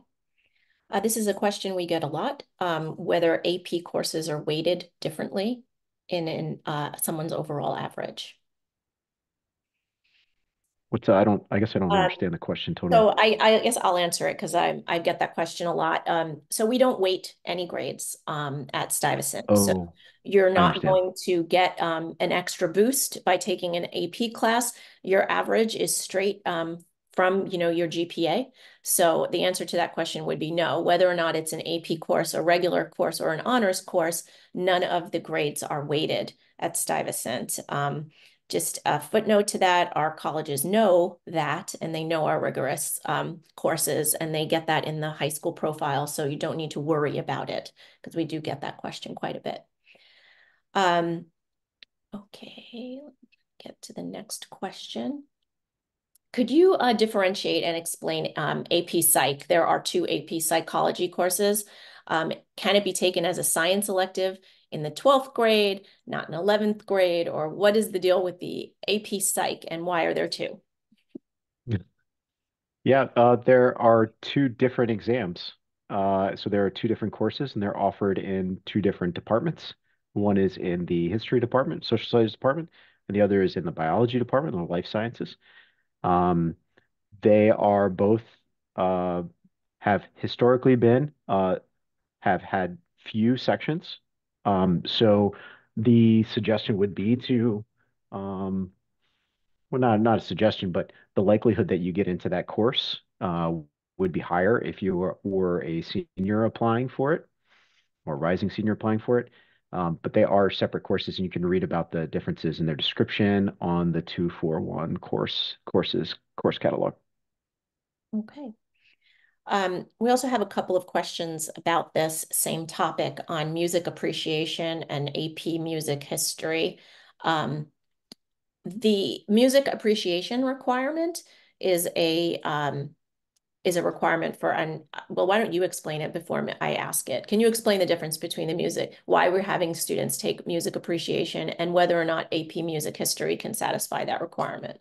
This is a question we get a lot, whether AP courses are weighted differently in someone's overall average. I guess I don't Um, understand the question totally. so I guess I'll answer it because I get that question a lot. So we don't weight any grades at Stuyvesant. So Oh, you're I not understand. going to get an extra boost by taking an AP class. Your average is straight from your GPA. So the answer to that question would be no. Whether or not it's an AP course, a regular course, or an honors course, none of the grades are weighted at Stuyvesant. Just a footnote to that, our colleges know that, and they know our rigorous courses, and they get that in the high school profile, so you don't need to worry about it, because we do get that question quite a bit. Okay, let me get to the next question. Could you differentiate and explain AP Psych? There are two AP Psychology courses. Can it be taken as a science elective in the 12th grade, not in 11th grade, or what is the deal with the AP Psych and why are there two? Yeah, there are two different exams. So there are two different courses, and they're offered in two different departments. One is in the history department, social studies department, and the other is in the biology department, or life sciences. Um, they are both uh, have historically been have had few sections. So the suggestion would be to well, not a suggestion, but the likelihood that you get into that course would be higher if you were a senior applying for it or rising senior applying for it. But they are separate courses, and you can read about the differences in their description on the 241 course catalog. Okay. We also have a couple of questions about this same topic on music appreciation and AP music history. Um, the music appreciation requirement is a requirement for well, why don't you explain it before I ask it? Can you explain the difference between the music, why we're having students take music appreciation and whether or not AP music history can satisfy that requirement?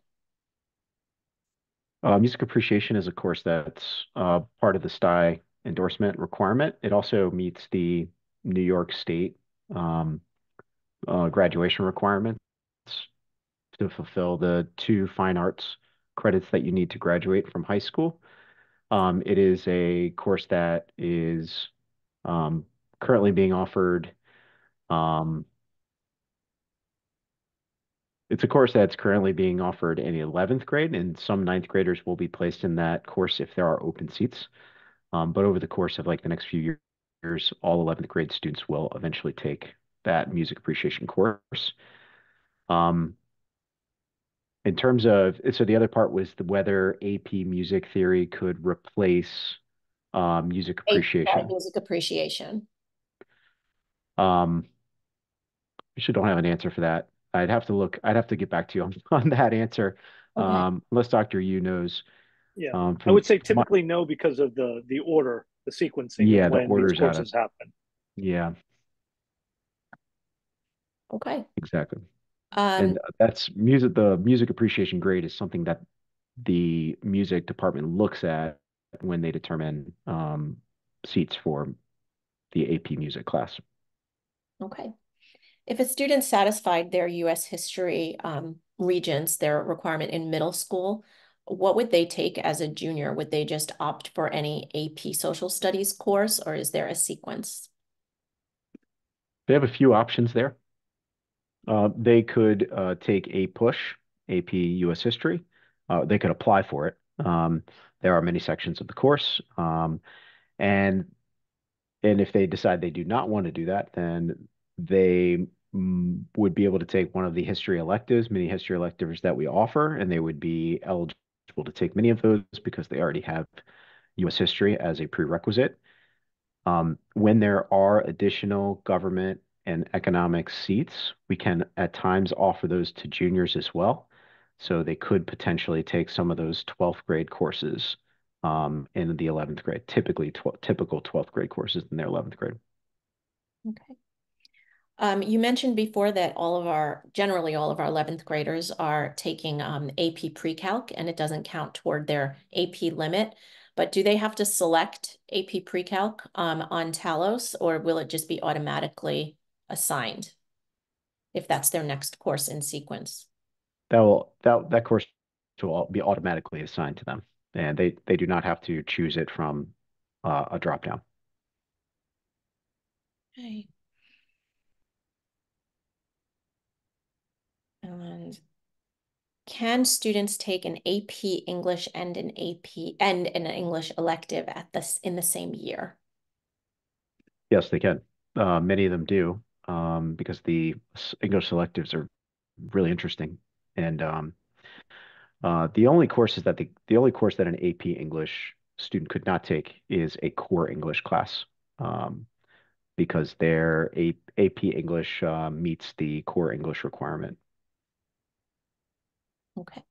Music appreciation is a course that's part of the STI endorsement requirement. It also meets the New York State um, graduation requirements to fulfill the two fine arts credits that you need to graduate from high school. It is a course that is um, currently being offered. Um, it's a course that's currently being offered in 11th grade, and some ninth graders will be placed in that course if there are open seats. But over the course of like the next few years, all 11th grade students will eventually take that music appreciation course. Um, in terms of, so the other part was whether AP music theory could replace music appreciation. Music appreciation. Um, I actually don't have an answer for that. I'd have to look. I'd have to get back to you on, on that answer. Okay. Unless Dr. Yu knows. Yeah, I From would say my, typically no because of the order, the sequencing of yeah, the when these order's out of. courses happen. Yeah, Okay. exactly. Um, And that's music. The music appreciation grade is something that the music department looks at when they determine seats for the AP music class. okay. If a student satisfied their U.S. history regents, their requirement in middle school, what would they take as a junior? Would they just opt for any AP social studies course, or is there a sequence? They have a few options there. They could take a push AP US History. They could apply for it. There are many sections of the course, and if they decide they do not want to do that, then they would be able to take one of the history electives, many history electives that we offer, and they would be eligible to take many of those because they already have U.S. history as a prerequisite. When there are additional government and economic seats, we can at times offer those to juniors as well. So they could potentially take some of those 12th grade courses in the 11th grade, typical 12th grade courses in their 11th grade. Okay. You mentioned before that generally all of our 11th graders are taking AP Pre-Calc, and it doesn't count toward their AP limit. But do they have to select AP Pre-Calc on Talos, or will it just be automatically assigned if that's their next course in sequence? That course will be automatically assigned to them, and they do not have to choose it from a drop down. Okay. And can students take an AP English and an AP and an English elective in the same year? Yes, they can. Many of them do, because the English selectives are really interesting. And the only course that an AP English student could not take is a core English class, um, because their AP English meets the core English requirement. Okay.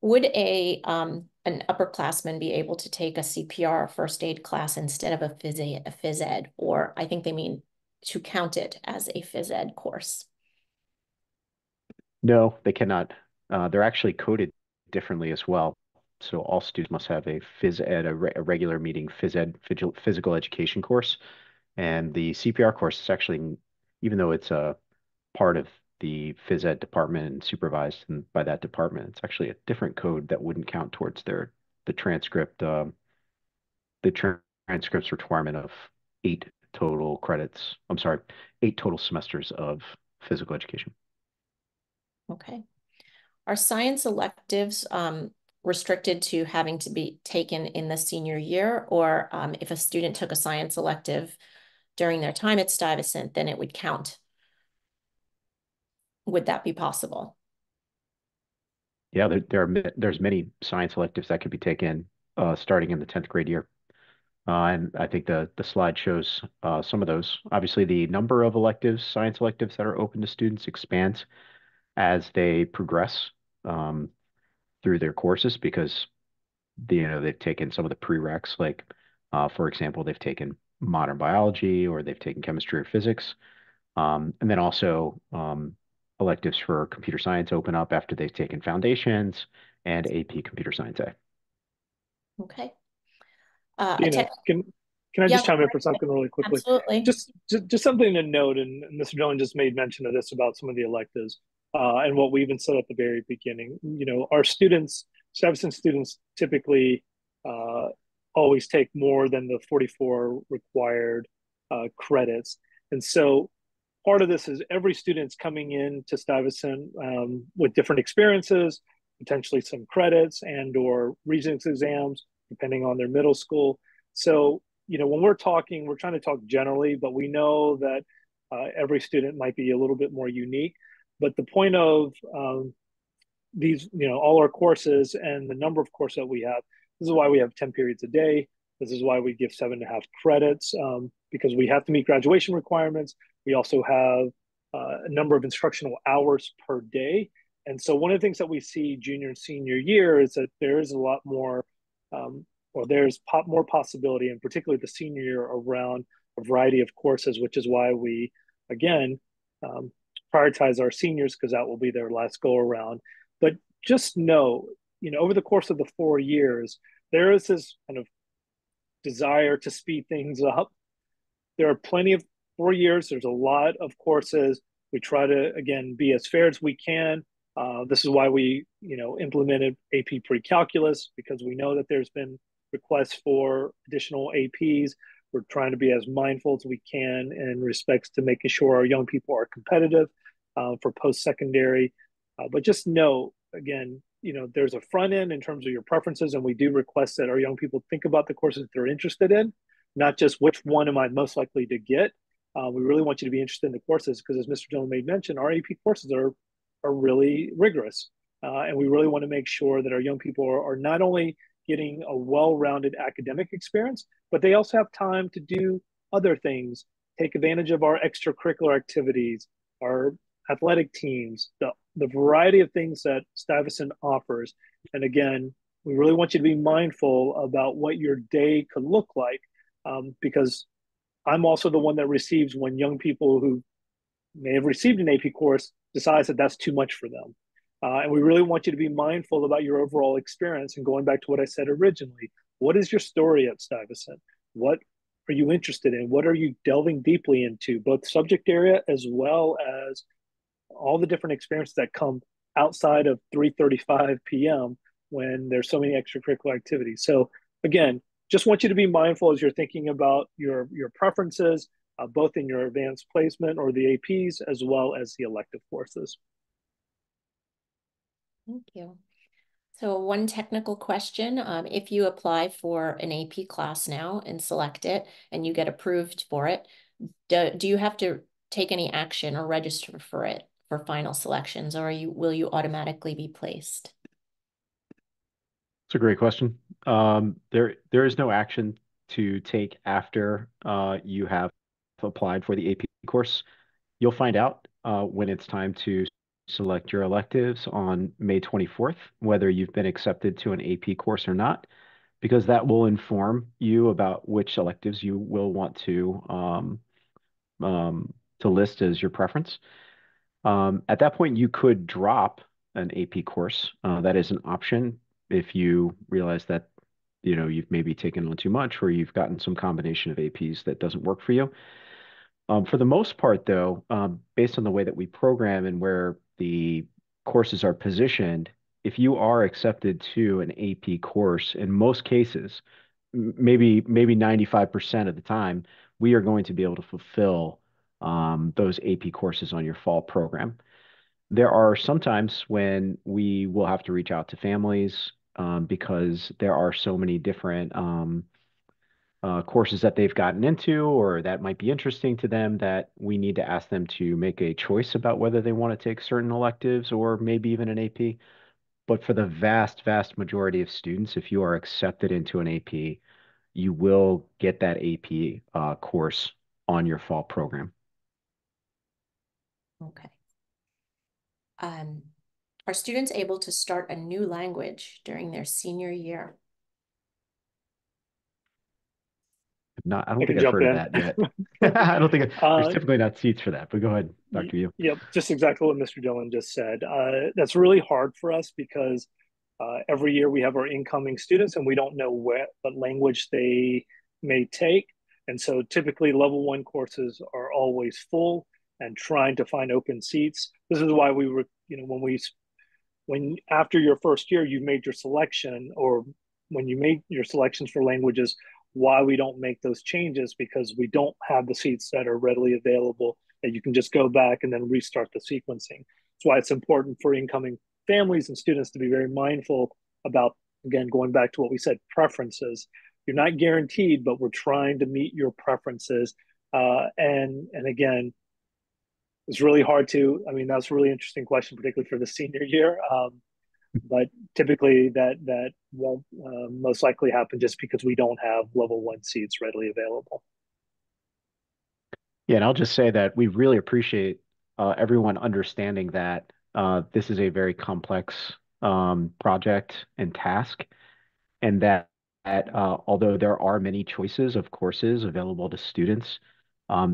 Would an upperclassman be able to take a CPR or first aid class instead of a phys ed, or I think they mean to count it as a phys ed course? No, they cannot. They're actually coded differently as well. So all students must have a phys ed, a regular meeting phys ed, physical education course. And the CPR course is actually, even though it's a part of the phys ed department and supervised by that department, it's actually a different code that wouldn't count towards the transcript, transcripts requirement of 8 total credits. I'm sorry, 8 total semesters of physical education. Okay. Are science electives restricted to having to be taken in the senior year, or if a student took a science elective during their time at Stuyvesant, then it would count? Would that be possible? Yeah, there's many science electives that could be taken starting in the 10th grade year. And I think the slide shows some of those. Obviously, the number of science electives that are open to students expands as they progress um, through their courses because they've taken some of the prereqs, like for example, they've taken modern biology or they've taken chemistry or physics. And then also electives for computer science open up after they've taken foundations and AP computer science A. Okay. Dina, can I Yeah, just chime in for something really quickly? absolutely. Just something to note, and Mr. Dillon just made mention of this about some of the electives, and what we even said at the very beginning. Our students, Stuyvesant students, typically uh, always take more than the 44 required credits. And so part of this is every student's coming in to Stuyvesant with different experiences, potentially some credits and or Regents exams, depending on their middle school. So, when we're talking, we're trying to talk generally, but we know that every student might be a little bit more unique. But the point of these, all our courses and the number of courses that we have, this is why we have 10 periods a day. This is why we give 7.5 credits, because we have to meet graduation requirements. We also have a number of instructional hours per day. And so one of the things that we see junior and senior year is that there is a lot more, or there's more possibility, and particularly the senior year, around a variety of courses, which is why we, again, prioritize our seniors because that will be their last go around. But just know, over the course of the 4 years, there is this kind of desire to speed things up. There are plenty of 4 years. There's a lot of courses. We try to, again, be as fair as we can. This is why we, implemented AP Pre-Calculus, because we know that there's been requests for additional APs. We're trying to be as mindful as we can in respects to making sure our young people are competitive for post-secondary. But just know, again, there's a front end in terms of your preferences, and we do request that our young people think about the courses they're interested in, not just which one am I most likely to get. We really want you to be interested in the courses because, as Mr. Dillon made mention, our AP courses are really rigorous. And we really want to make sure that our young people are not only getting a well-rounded academic experience, but they also have time to do other things, take advantage of our extracurricular activities, our athletic teams, the variety of things that Stuyvesant offers. And again, we really want you to be mindful about what your day could look like, because I'm also the one that receives when young people who may have received an AP course decides that that's too much for them. And we really want you to be mindful about your overall experience. And going back to what I said originally, what is your story at Stuyvesant? What are you interested in? What are you delving deeply into, both subject area as well as all the different experiences that come outside of 3:35 p.m. when there's so many extracurricular activities. So again, just want you to be mindful as you're thinking about your preferences, both in your advanced placement or the APs, as well as the elective courses. Thank you. So one technical question, if you apply for an AP class now and select it and you get approved for it, do you have to take any action or register for it for final selections, or will you automatically be placed? It's a great question. There is no action to take after you have applied for the AP course. You'll find out when it's time to select your electives on May 24th, whether you've been accepted to an AP course or not, because that will inform you about which electives you will want to list as your preference. At that point, you could drop an AP course. That is an option if you realize that you've maybe taken on too much or you've gotten some combination of APs that doesn't work for you. For the most part, though, based on the way that we program and where the courses are positioned, if you are accepted to an AP course, in most cases, maybe 95% of the time, we are going to be able to fulfill those AP courses on your fall program. There are some times when we will have to reach out to families because there are so many different courses that they've gotten into or that might be interesting to them that we need to ask them to make a choice about whether they want to take certain electives or maybe even an AP. But for the vast, vast majority of students, if you are accepted into an AP, you will get that AP course on your fall program. Okay. Are students able to start a new language during their senior year? I don't think I've heard of that yet. I don't think there's typically not seats for that, but go ahead, Dr. Yu. Yep, just exactly what Mr. Dillon just said. That's really hard for us because every year we have our incoming students and we don't know what language they may take. And so typically level 1 courses are always full and trying to find open seats. This is why we were, when after your first year, you've made your selection or when you make your selections for languages, why we don't make those changes, because we don't have the seats that are readily available that you can just go back and then restart the sequencing. That's why it's important for incoming families and students to be very mindful about, again, going back to what we said, preferences. You're not guaranteed, but we're trying to meet your preferences. And again, it's really hard to. I mean, that's a really interesting question, particularly for the senior year. But typically, that won't most likely happen just because we don't have level one seats readily available. Yeah, and I'll just say that we really appreciate everyone understanding that this is a very complex project and task, and that although there are many choices of courses available to students,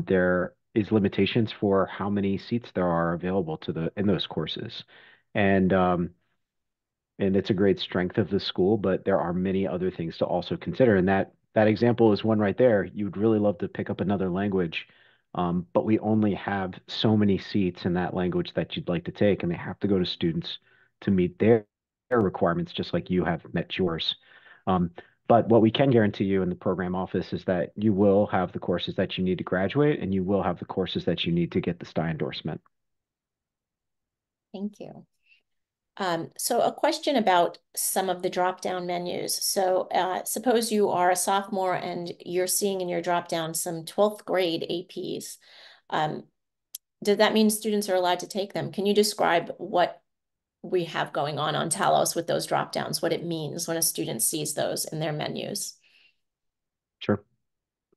there is limitations for how many seats there are available to the in those courses, and and it's a great strength of the school, but there are many other things to also consider. And that example is one right there. You would really love to pick up another language, but we only have so many seats in that language that you'd like to take, and they have to go to students to meet their requirements, just like you have met yours. Um, but what we can guarantee you in the program office is that you will have the courses that you need to graduate, and you will have the courses that you need to get the STI endorsement. Thank you. So a question about some of the drop-down menus. So suppose you are a sophomore and you're seeing in your drop-down some 12th grade APs. Does that mean students are allowed to take them? Can you describe what we have going on Talos with those drop-downs, what it means when a student sees those in their menus? Sure.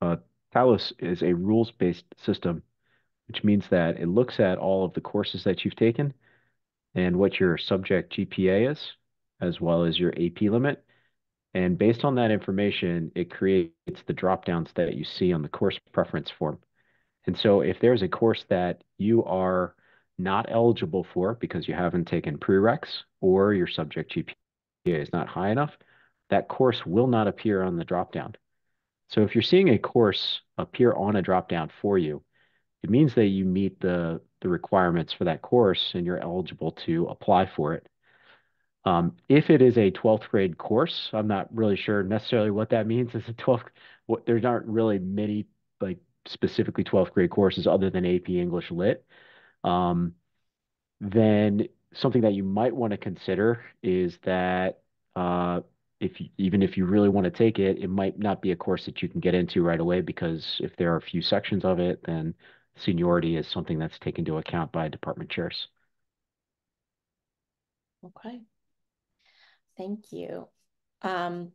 Uh, Talos is a rules-based system, which means that it looks at all of the courses that you've taken and what your subject GPA is, as well as your AP limit. And based on that information, it creates the drop downs that you see on the course preference form. And so if there's a course that you are not eligible for because you haven't taken prereqs or your subject GPA is not high enough, that course will not appear on the drop down. So if you're seeing a course appear on a drop down for you, it means that you meet the requirements for that course and you're eligible to apply for it. If it is a 12th grade course, I'm not really sure necessarily what that means as a 12th. There's not really many like specifically 12th grade courses other than AP English Lit. Um, then something that you might want to consider is that even if you really want to take it, it might not be a course that you can get into right away because if there are a few sections of it, then seniority is something that's taken into account by department chairs. Okay. Thank you. I'm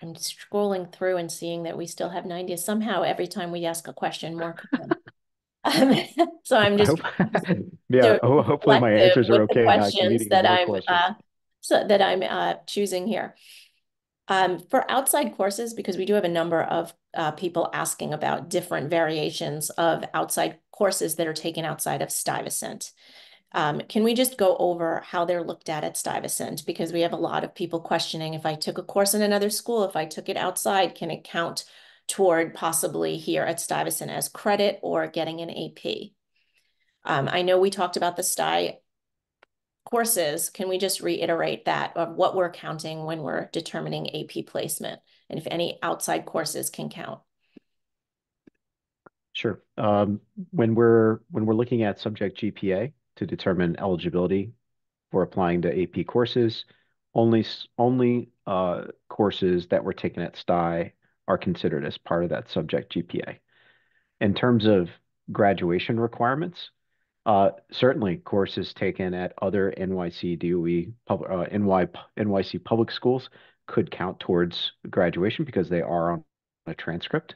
scrolling through and seeing that we still have 90. Somehow, every time we ask a question, more come in. So I'm I just hope, yeah, so hopefully my selective answers are with the okay, not questions leading to that more questions. I'm choosing here. For outside courses, because we do have a number of people asking about different variations of outside courses that are taken outside of Stuyvesant. Can we just go over how they're looked at Stuyvesant? Because we have a lot of people questioning if I took a course in another school, if I took it outside, can it count toward possibly here at Stuyvesant as credit or getting an AP? I know we talked about the STI courses. Can we just reiterate that of what we're counting when we're determining AP placement and if any outside courses can count? Sure. When we're looking at subject GPA to determine eligibility for applying to AP courses, only courses that were taken at STI are considered as part of that subject GPA. In terms of graduation requirements, certainly courses taken at other NYC DOE NYC public schools could count towards graduation because they are on a transcript.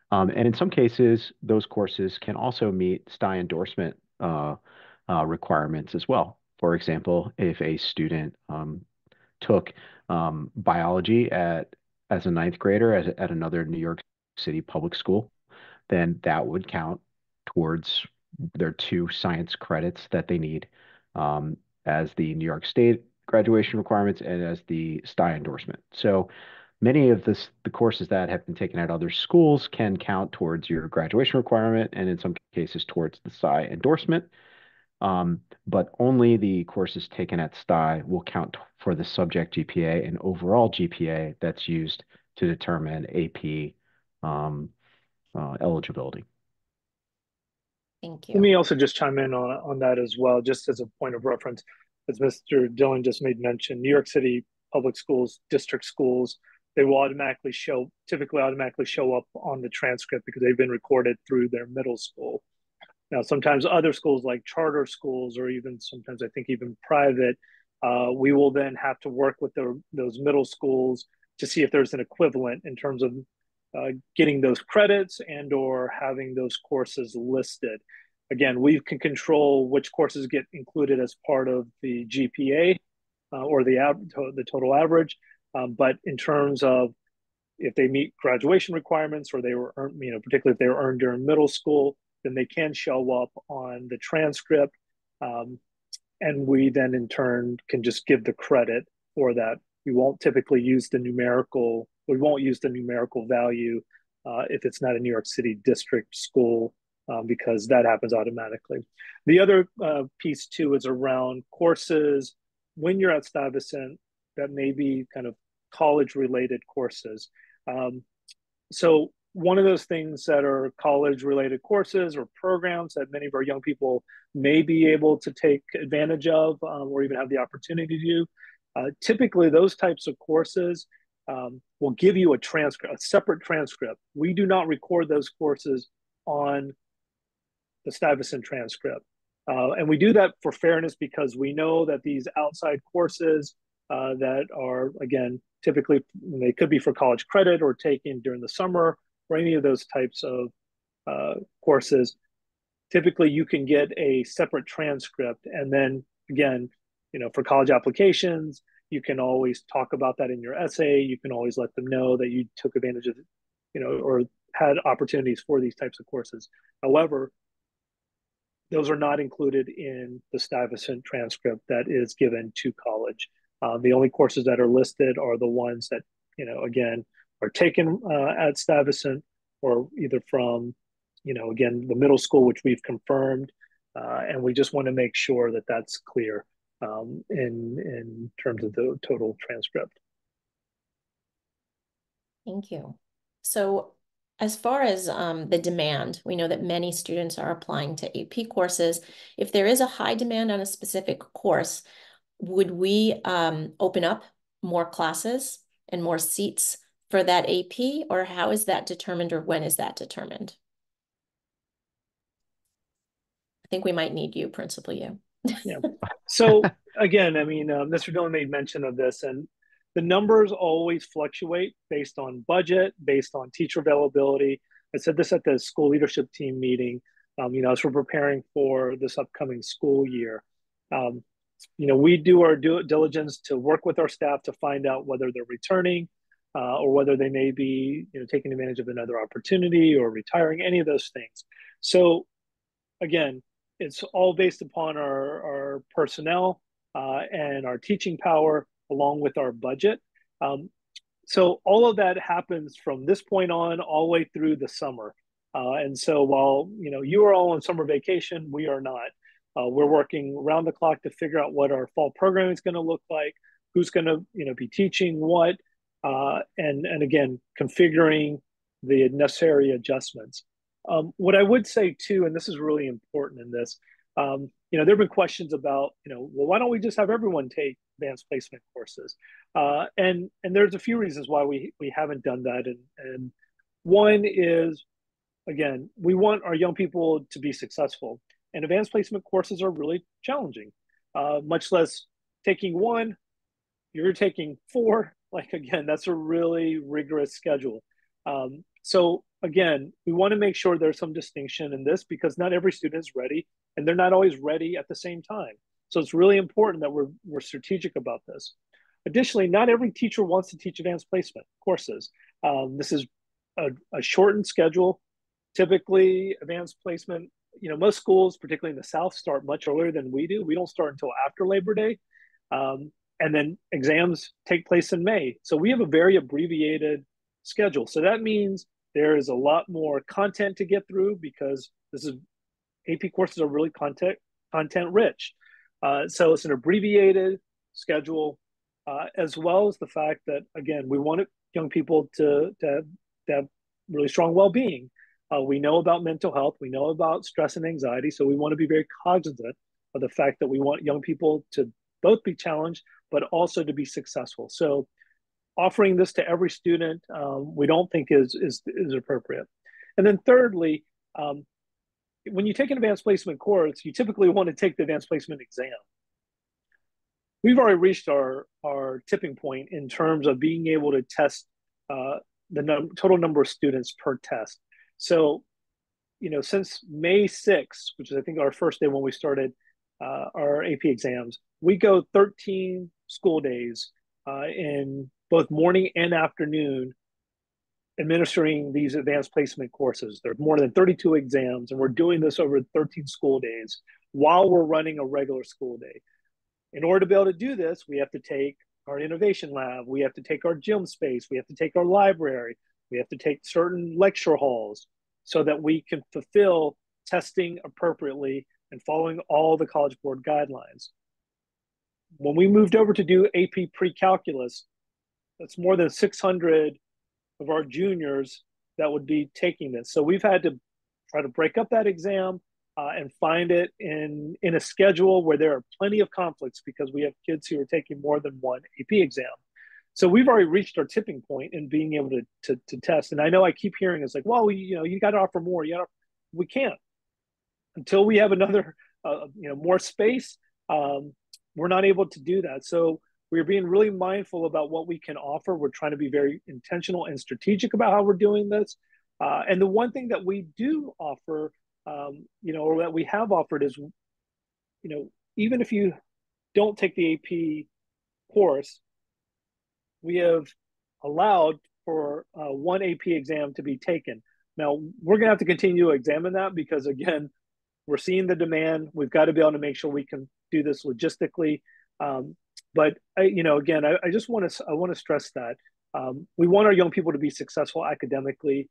And in some cases, those courses can also meet STI endorsement requirements as well. For example, if a student took biology as a ninth grader at another New York City public school, then that would count towards their 2 science credits that they need as the New York State graduation requirements and as the STI endorsement. So many of the courses that have been taken at other schools can count towards your graduation requirement and in some cases towards the STI endorsement. But only the courses taken at STI will count for the subject GPA and overall GPA that's used to determine AP eligibility. Thank Let you. me also just chime in on that as well, just as a point of reference. As Mr. Dillon just made mention, New York City public schools, district schools, they will typically automatically show up on the transcript because they've been recorded through their middle school. Now, sometimes other schools like charter schools, or even sometimes I think even private, we will then have to work with those middle schools to see if there's an equivalent in terms of getting those credits and or having those courses listed. Again, we can control which courses get included as part of the GPA or the total average. But in terms of if they meet graduation requirements or they were earned, particularly if they were earned during middle school, then they can show up on the transcript. And we then in turn can just give the credit for that. We won't use the numerical value if it's not a New York City district school, because that happens automatically. The other piece too is around courses when you're at Stuyvesant that may be kind of college related courses. So one of those things that are college related courses or programs that many of our young people may be able to take advantage of or even have the opportunity to do. Typically, those types of courses will give you a separate transcript. We do not record those courses on the Stuyvesant transcript. And we do that for fairness because we know that these outside courses that are, again, typically they could be for college credit or taken during the summer or any of those types of courses. Typically, you can get a separate transcript. And then again, for college applications, you can always talk about that in your essay. You can always let them know that you took advantage of, or had opportunities for these types of courses. However, those are not included in the Stuyvesant transcript that is given to college. The only courses that are listed are the ones that, again, are taken at Stuyvesant or either from, again, the middle school, which we've confirmed. And we just want to make sure that that's clear in terms of the total transcript. Thank you. So as far as the demand, we know that many students are applying to AP courses. If there is a high demand on a specific course, would we open up more classes and more seats for that AP, or how is that determined, or when is that determined? I think we might need you, Principal Yu. Yeah. So again, I mean, Mr. Dillon made mention of this, and the numbers always fluctuate based on budget, based on teacher availability. I said this at the school leadership team meeting, as we're preparing for this upcoming school year. We do our due diligence to work with our staff to find out whether they're returning or whether they may be taking advantage of another opportunity or retiring, any of those things. So again, it's all based upon our personnel and our teaching power along with our budget. So all of that happens from this point on all the way through the summer. And so while you are all on summer vacation, we are not. We're working around the clock to figure out what our fall programming is going to look like, who's going to be teaching what, and again, configuring the necessary adjustments. What I would say too, and this is really important in this, there have been questions about, well, why don't we just have everyone take advanced placement courses? And there's a few reasons why we haven't done that. And one is, again, we want our young people to be successful. And advanced placement courses are really challenging, much less taking one, you're taking four. Like, again, that's a really rigorous schedule. So again, we want to make sure there's some distinction in this because not every student is ready and they're not always ready at the same time. So it's really important that we're strategic about this. Additionally, not every teacher wants to teach advanced placement courses. This is a shortened schedule. Typically, advanced placement, most schools, particularly in the South, start much earlier than we do. We don't start until after Labor Day. And then exams take place in May. So we have a very abbreviated schedule. So that means there is a lot more content to get through because AP courses are really content content rich. So it's an abbreviated schedule, as well as the fact that, again, we want young people to have really strong well-being. We know about mental health, we know about stress and anxiety, so we want to be very cognizant of the fact that we want young people to both be challenged, but also to be successful. So offering this to every student, we don't think is appropriate. And then thirdly, when you take an advanced placement course, you typically want to take the advanced placement exam. We've already reached our tipping point in terms of being able to test the total number of students per test. So, since May 6th, which is I think our first day when we started our AP exams, we go 13 school days in both morning and afternoon administering these advanced placement courses. There are more than 32 exams, and we're doing this over 13 school days while we're running a regular school day. In order to be able to do this, we have to take our innovation lab, we have to take our gym space, we have to take our library, we have to take certain lecture halls so that we can fulfill testing appropriately and following all the College Board guidelines. When we moved over to do AP pre-calculus, that's more than 600 of our juniors that would be taking this. So we've had to try to break up that exam and find it in a schedule where there are plenty of conflicts because we have kids who are taking more than one AP exam. So we've already reached our tipping point in being able to test. And I know I keep hearing it's like, well, you got to offer more. We can't until we have another, more space. We're not able to do that. So we're being really mindful about what we can offer. We're trying to be very intentional and strategic about how we're doing this. And the one thing that we do offer, or that we have offered is, even if you don't take the AP course, we have allowed for one AP exam to be taken. Now, we're going to have to continue to examine that because, again, we're seeing the demand. We've got to be able to make sure we can do this logistically. But again, I just want to stress that we want our young people to be successful academically,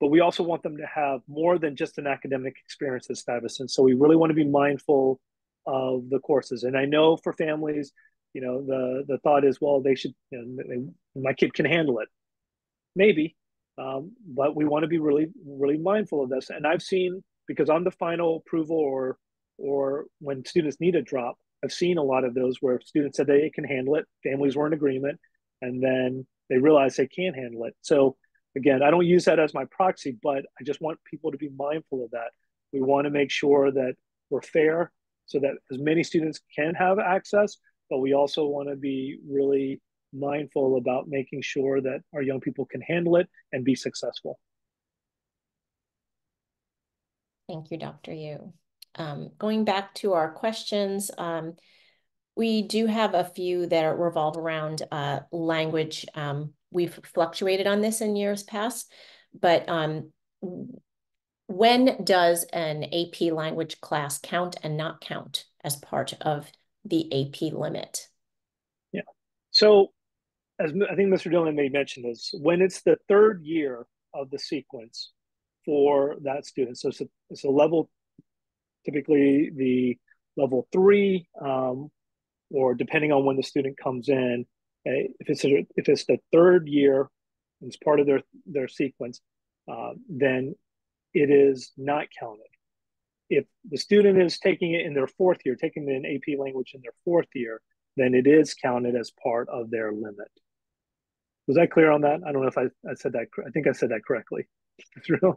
but we also want them to have more than just an academic experience at Stuyvesant. So we really want to be mindful of the courses. And I know for families, the thought is, well, they should, my kid can handle it, maybe, but we want to be really, really mindful of this. And I've seen, because I'm the final approval or when students need a drop, I've seen a lot of those where students said they can handle it, families were in agreement, and then they realize they can't handle it. So again, I don't use that as my proxy, but I just want people to be mindful of that. We want to make sure that we're fair so that as many students can have access, but we also want to be really mindful about making sure that our young people can handle it and be successful. Thank you, Dr. Yu. Going back to our questions, we do have a few that revolve around language. We've fluctuated on this in years past, but when does an AP language class count and not count as part of the AP limit? Yeah. So as I think Mr. Dillon may mention this, when it's the third year of the sequence for that student, so it's a level, typically the level 3, or depending on when the student comes in, if it's the third year, it's part of their sequence, then it is not counted. If the student is taking it in their fourth year, taking an AP language in their fourth year, then it is counted as part of their limit. Was that clear on that? I don't know if I said that. I think I said that correctly.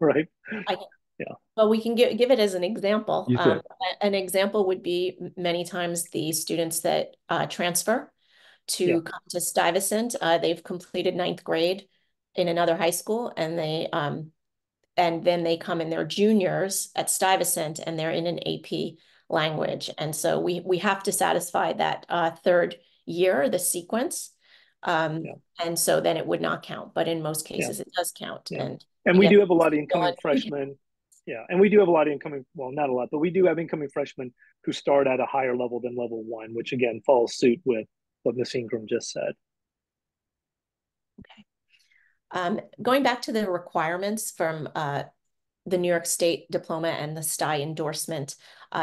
Right? Yeah. Well, we can give it as an example. You did. An example would be many times the students that transfer to come to Stuyvesant, they've completed 9th grade in another high school, and then they come in their juniors at Stuyvesant, and they're in an AP language, and so we have to satisfy that third year, the sequence, and so then it would not count. But in most cases, it does count, and we do have a lot of incoming freshmen. Yeah, and we do have a lot of incoming, well, not a lot, but we do have incoming freshmen who start at a higher level than level 1, which again follows suit with what Ms. Ingram just said. Okay. Going back to the requirements from the New York State diploma and the STI endorsement.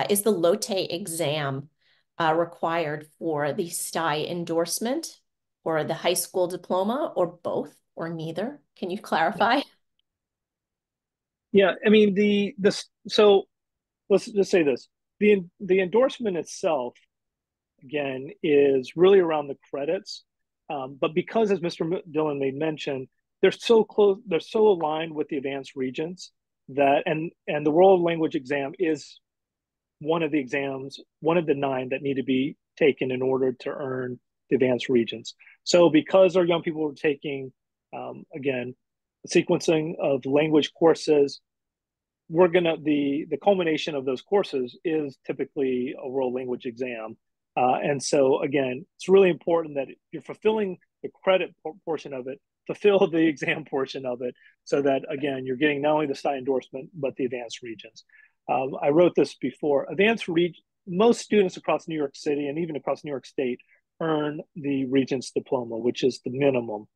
Is the LOTE exam required for the STI endorsement or the high school diploma, or both, or neither? Can you clarify? Yeah, I mean so let's just say this. The endorsement itself, again, is really around the credits. But because, as Mr. Dillon made mention, they're so close, they're so aligned with the advanced regents that, and the world language exam is one of the exams, one of the 9 that need to be taken in order to earn the advanced regents. So because our young people are taking, again, sequencing of language courses, we're gonna the culmination of those courses is typically a world language exam, and so again, it's really important that you're fulfilling the credit portion of it, fulfill the exam portion of it, so that again you're getting not only the STI endorsement but the advanced regions. I wrote this before. Most students across New York City and even across New York State earn the Regents diploma, which is the minimum.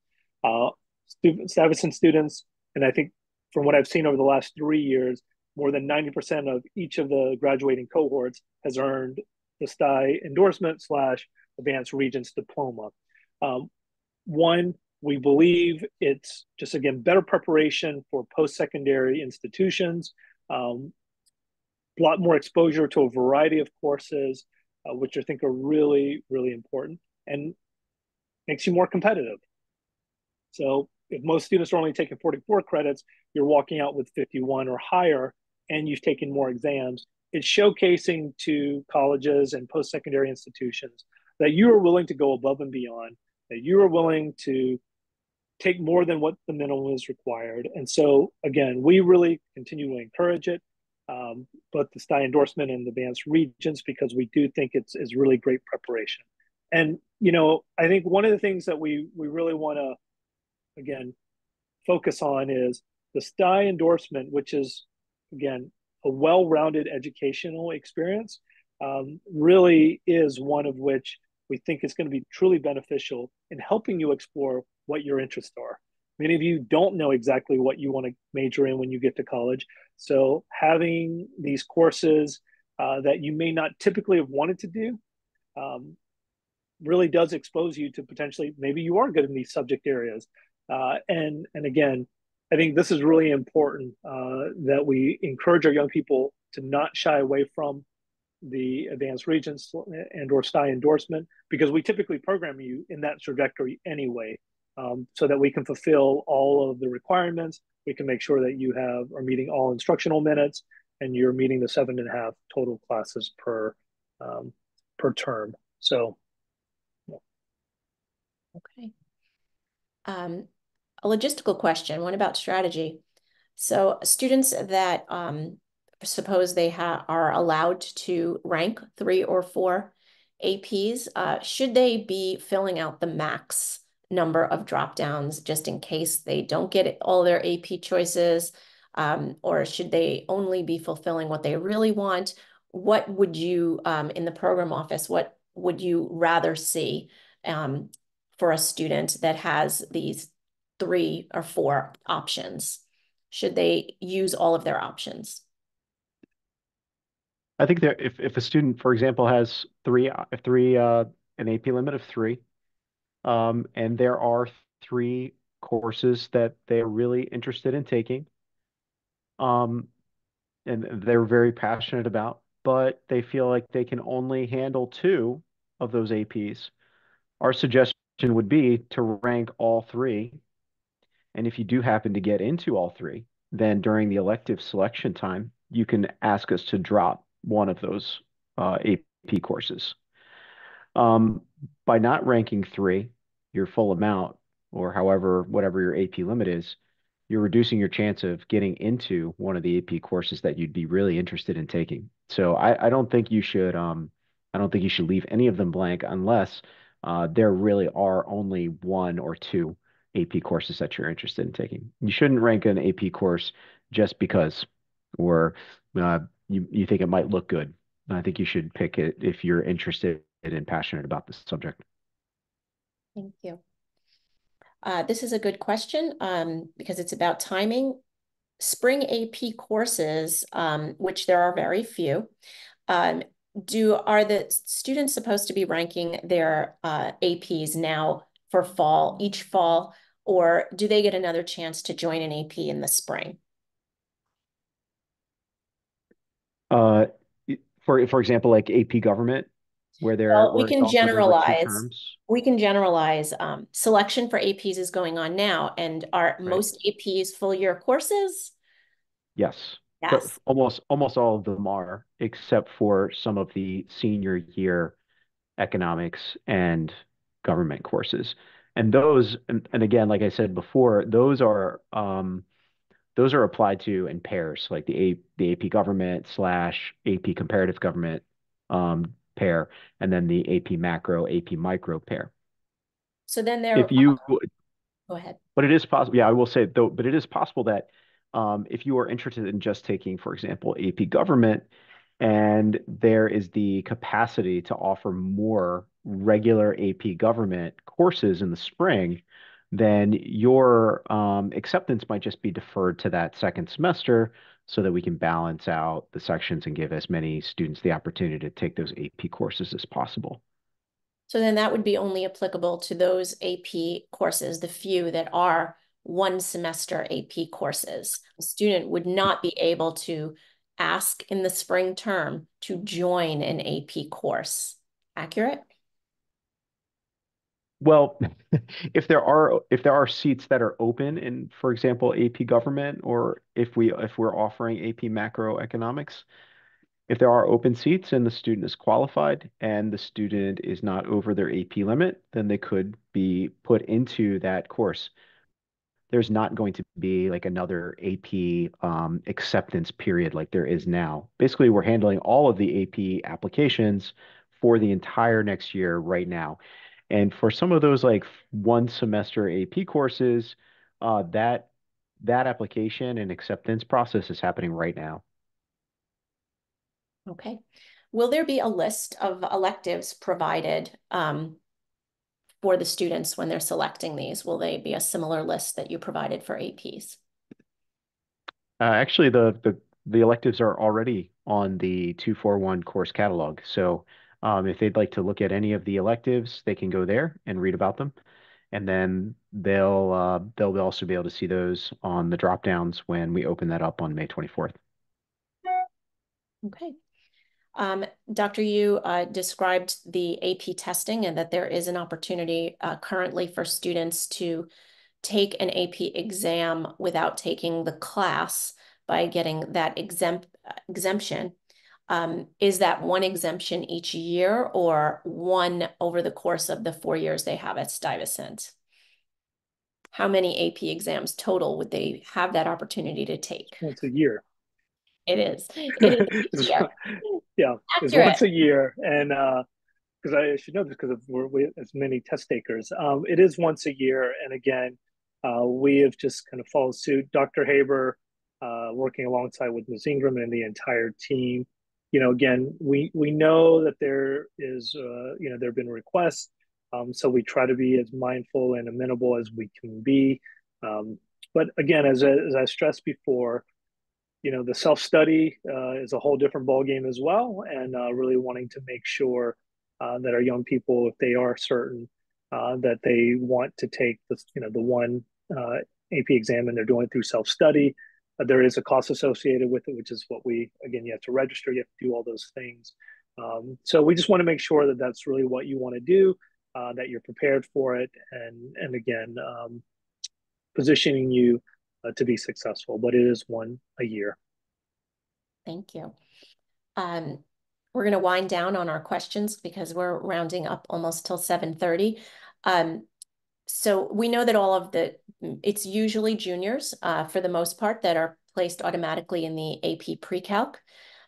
Stuyvesant students, and I think from what I've seen over the last 3 years, more than 90% of each of the graduating cohorts has earned the STI endorsement / advanced regents diploma. One, we believe it's just, again, better preparation for post-secondary institutions, a lot more exposure to a variety of courses, which I think are really, really important, and makes you more competitive. So if most students are only taking 44 credits, you're walking out with 51 or higher, and you've taken more exams. It's showcasing to colleges and post-secondary institutions that you are willing to go above and beyond, that you are willing to take more than what the minimum is required. And so, again, we really continue to encourage it, both the STI endorsement and the advanced regents, because we do think it's really great preparation. And, I think one of the things that we really want to, again, focus on is the STI endorsement, which is, again, a well-rounded educational experience, really is one of which we think is going to be truly beneficial in helping you explore what your interests are. Many of you don't know exactly what you want to major in when you get to college. So having these courses that you may not typically have wanted to do really does expose you to potentially, maybe you are good in these subject areas. And again, I think this is really important, that we encourage our young people to not shy away from the advanced regents and or STI endorsement, because we typically program you in that trajectory anyway, so that we can fulfill all of the requirements. We can make sure that you are meeting all instructional minutes, and you're meeting the 7.5 total classes per term. So, yeah. Okay. A logistical question. What about strategy? So students that suppose they are allowed to rank 3 or 4 APs, should they be filling out the max number of drop downs just in case they don't get all their AP choices, or should they only be fulfilling what they really want? What would you, in the program office, what would you rather see for a student that has these 3 or 4 options? Should they use all of their options? I think that if a student, for example, has an AP limit of 3, and there are 3 courses that they're really interested in taking, and they're very passionate about, but they feel like they can only handle 2 of those APs, our suggestion would be to rank all 3. And if you do happen to get into all 3, then during the elective selection time, you can ask us to drop one of those AP courses. By not ranking 3, your full amount, or whatever your AP limit is, you're reducing your chance of getting into one of the AP courses that you'd be really interested in taking. So I don't think you should leave any of them blank unless there really are only 1 or 2 AP courses that you're interested in taking. You shouldn't rank an AP course just because, or you think it might look good. I think you should pick it if you're interested and passionate about the subject. Thank you. This is a good question because it's about timing. spring AP courses, which there are very few, um, are the students supposed to be ranking their APs now for fall, each fall, or do they get another chance to join an AP in the spring? Uh, for example, like AP Government, Well, where it's offered over two terms. we can generalize. Selection for APs is going on now, and are Right. most APs full year courses? Yes, but Yes. almost all of them are, except for some of the senior year economics and government courses. And and again, like I said before, those are applied to in pairs, like the AP Government slash AP Comparative Government pair, and then the AP Macro, AP Micro pair. So then there, If you go ahead. But it is possible, yeah, I will say though, but it is possible that if you are interested in just taking, for example, AP Government, and there is the capacity to offer more regular AP Government courses in the spring, then your acceptance might just be deferred to that second semester so that we can balance out the sections and give as many students the opportunity to take those AP courses as possible. So then that would be only applicable to those AP courses, the few that are one semester AP courses. A student would not be able to ask in the spring term to join an AP course. Accurate? Well, if there are seats that are open in, for example, AP Government, or if we're offering AP Macroeconomics, if there are open seats and the student is qualified and the student is not over their AP limit, then they could be put into that course. There's not going to be like another AP acceptance period like there is now. Basically, we're handling all of the AP applications for the entire next year right now. And for some of those like one semester AP courses, that application and acceptance process is happening right now. Okay. Will there be a list of electives provided for the students when they're selecting these? Will they be a similar list that you provided for APs? Actually, the electives are already on the 241 course catalog. So if they'd like to look at any of the electives, they can go there and read about them. And then they'll also be able to see those on the drop downs when we open that up on May 24th. Okay. Dr. Yu described the AP testing and that there is an opportunity currently for students to take an AP exam without taking the class by getting that exemption. Is that one exemption each year or one over the course of the 4 years they have at Stuyvesant? How many AP exams total would they have that opportunity to take? Once a year. It is. It is each year. Yeah, it's Accurate. once a year, and because I should know this because of we as many test takers. It is once a year, and again, we have just kind of followed suit. Dr. Haber, working alongside with Ms. Ingram and the entire team. You know, again, we know that there is, there have been requests, so we try to be as mindful and amenable as we can be. Um, but again, as I stressed before, the self study is a whole different ballgame as well, and really wanting to make sure that our young people, if they are certain that they want to take the one AP exam and they're doing it through self study, there is a cost associated with it, which is what you have to register, you have to do all those things. So we just want to make sure that that's really what you want to do, that you're prepared for it, and again, positioning you to be successful, but it is one a year. Thank you. Um, we're going to wind down on our questions because we're rounding up almost till 7:30. So we know that it's usually juniors for the most part that are placed automatically in the AP pre-calc.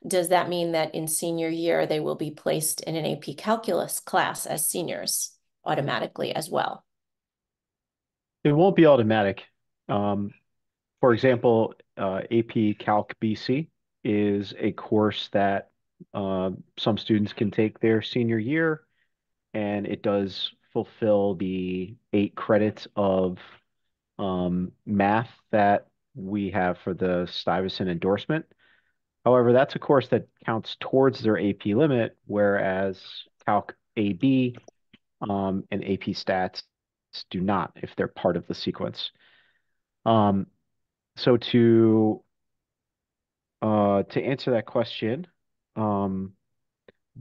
Does that mean that in senior year, they will be placed in an AP calculus class as seniors automatically as well? It won't be automatic. Um, for example, AP Calc BC is a course that some students can take their senior year, and it does fulfill the 8 credits of math that we have for the Stuyvesant endorsement. However, that's a course that counts towards their AP limit, whereas Calc AB and AP Stats do not if they're part of the sequence. Um, so to answer that question, um,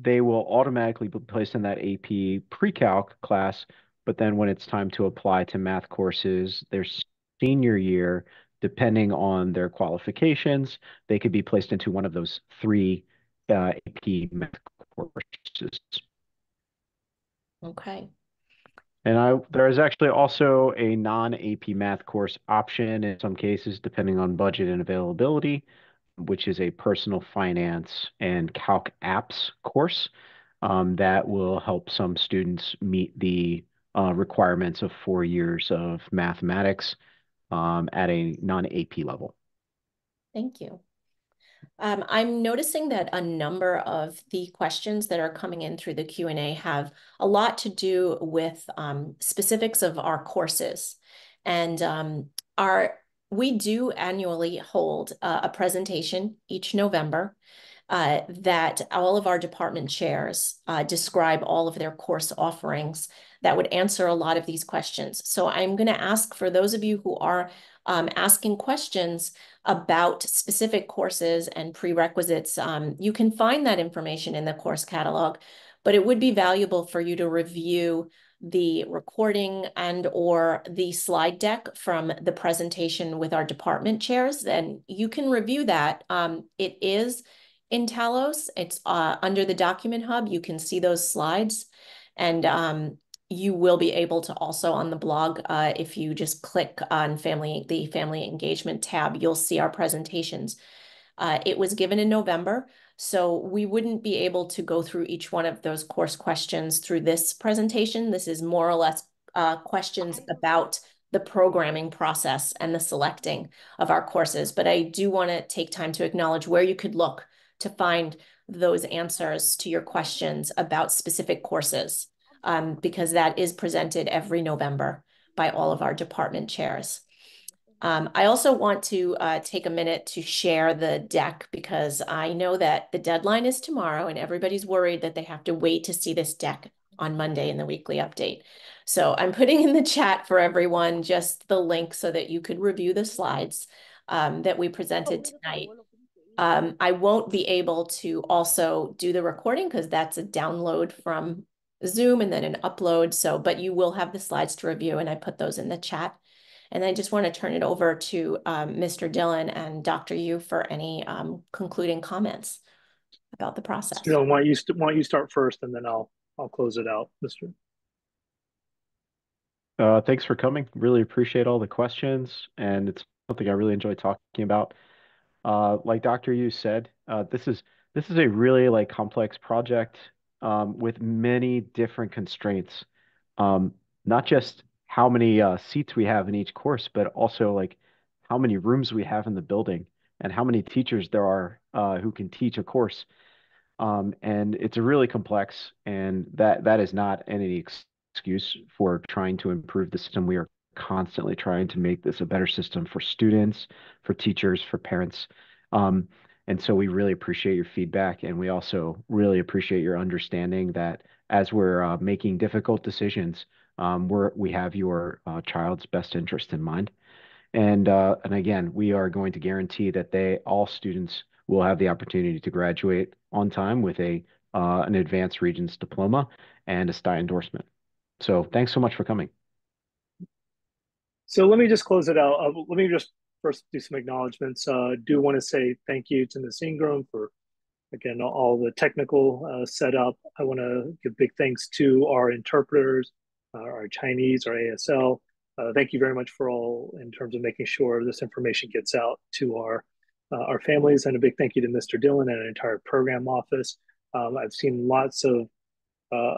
they will automatically be placed in that AP pre-calc class, but then when it's time to apply to math courses their senior year, depending on their qualifications, they could be placed into one of those three AP math courses. Okay. And there is actually also a non-AP math course option in some cases, depending on budget and availability, which is a personal finance and calc apps course that will help some students meet the requirements of 4 years of mathematics at a non-AP level. Thank you. I'm noticing that a number of the questions that are coming in through the Q&A have a lot to do with specifics of our courses. And we do annually hold a presentation each November that all of our department chairs describe all of their course offerings that would answer a lot of these questions. So I'm going to ask for those of you who are asking questions about specific courses and prerequisites, you can find that information in the course catalog, but it would be valuable for you to review the recording and or the slide deck from the presentation with our department chairs. And you can review that. It is in Talos. It's under the document hub. You can see those slides. And you will be able to also on the blog, if you just click on the family engagement tab, you'll see our presentations. It was given in November, so we wouldn't be able to go through each one of those course questions through this presentation. This is more or less questions about the programming process and the selecting of our courses. But I do want to take time to acknowledge where you could look to find those answers to your questions about specific courses, because that is presented every November by all of our department chairs. I also want to take a minute to share the deck because I know that the deadline is tomorrow and everybody's worried that they have to wait to see this deck on Monday in the weekly update. So I'm putting in the chat for everyone just the link so that you could review the slides that we presented tonight. I won't be able to also do the recording because that's a download from Zoom and then an upload. So, but you will have the slides to review and I put those in the chat. And I just want to turn it over to Mr. Dillon and Dr. Yu for any concluding comments about the process. Mr. Dillon, why don't you start first and then I'll close it out, Mr. Thanks for coming. Really appreciate all the questions, and it's something I really enjoy talking about. Like Dr. Yu said, this is a really like complex project with many different constraints. Not just how many seats we have in each course, but also like how many rooms we have in the building and how many teachers there are who can teach a course. And it's really complex, and that is not any excuse for trying to improve the system. We are constantly trying to make this a better system for students, for teachers, for parents. And so we really appreciate your feedback, and we also really appreciate your understanding that as we're making difficult decisions, we have your child's best interest in mind. And again, we are going to guarantee that all students will have the opportunity to graduate on time with an advanced Regents diploma and a STI endorsement. So thanks so much for coming. So let me just close it out. Let me just first do some acknowledgments. Do want to say thank you to Ms. Ingram for, again, all the technical setup. I want to give big thanks to our interpreters, our Chinese, our ASL. Thank you very much for all in terms of making sure this information gets out to our families, and a big thank you to Mr. Dillon and an entire program office. I've seen lots of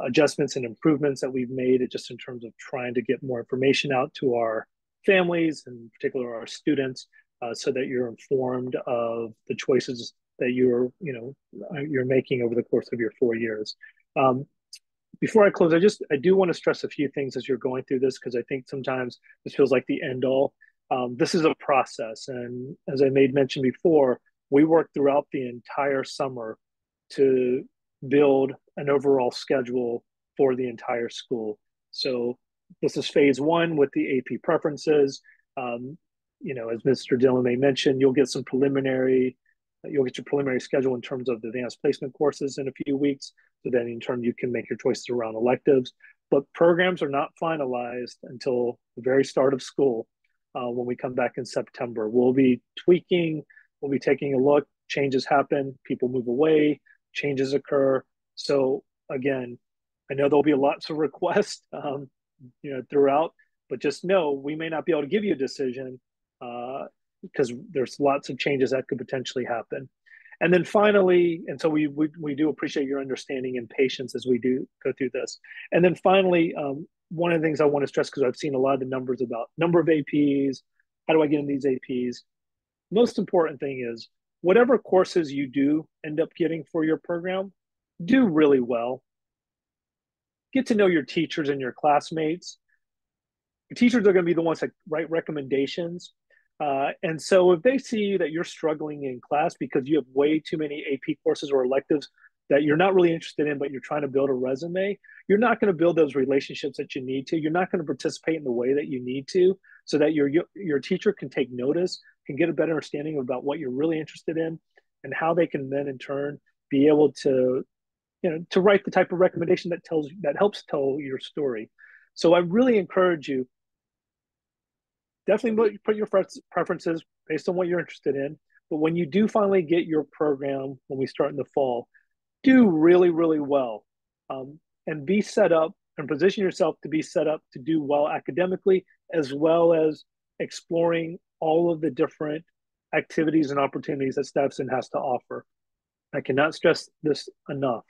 adjustments and improvements that we've made just in terms of trying to get more information out to our families, and in particular our students, so that you're informed of the choices that you're making over the course of your 4 years. Before I close, I do want to stress a few things as you're going through this, because I think sometimes this feels like the end all. This is a process. And as I made mention before, we work throughout the entire summer to build an overall schedule for the entire school. So this is phase one with the AP preferences. As Mr. Dillon may mention, you'll get your preliminary schedule in terms of the advanced placement courses in a few weeks. So then in turn, you can make your choices around electives. But programs are not finalized until the very start of school. When we come back in September, we'll be tweaking, we'll be taking a look. Changes happen, people move away, changes occur. So again, I know there'll be lots of requests, throughout, but just know we may not be able to give you a decision because there's lots of changes that could potentially happen. And then finally, and so we do appreciate your understanding and patience as we do go through this. And then finally, one of the things I want to stress, because I've seen a lot of the numbers about number of APs, how do I get in these APs? Most important thing is whatever courses you do end up getting for your program, do really well. Get to know your teachers and your classmates. Your teachers are going to be the ones that write recommendations. And so if they see that you're struggling in class because you have way too many AP courses or electives that you're not really interested in, but you're trying to build a resume, you're not going to build those relationships that you need to. You're not going to participate in the way that you need to so that your teacher can take notice, can get a better understanding about what you're really interested in and how they can then in turn be able to write the type of recommendation that helps tell your story. So I really encourage you, definitely put your preferences based on what you're interested in. But when you do finally get your program, when we start in the fall, do really, really well, and be set up and position yourself to be set up to do well academically, as well as exploring all of the different activities and opportunities that Stuyvesant has to offer. I cannot stress this enough.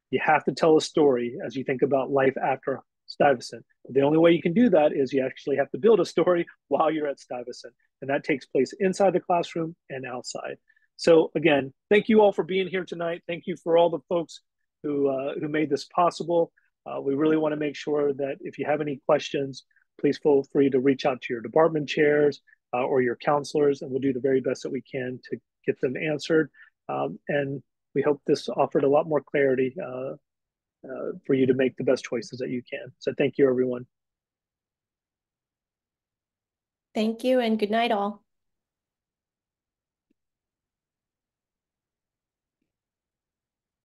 You have to tell a story as you think about life after Stuyvesant. The only way you can do that is you actually have to build a story while you're at Stuyvesant, and that takes place inside the classroom and outside. So again, thank you all for being here tonight. Thank you for all the folks who made this possible. We really want to make sure that if you have any questions, please feel free to reach out to your department chairs or your counselors, and we'll do the very best that we can to get them answered. And we hope this offered a lot more clarity for you to make the best choices that you can. So thank you, everyone. Thank you, and good night, all.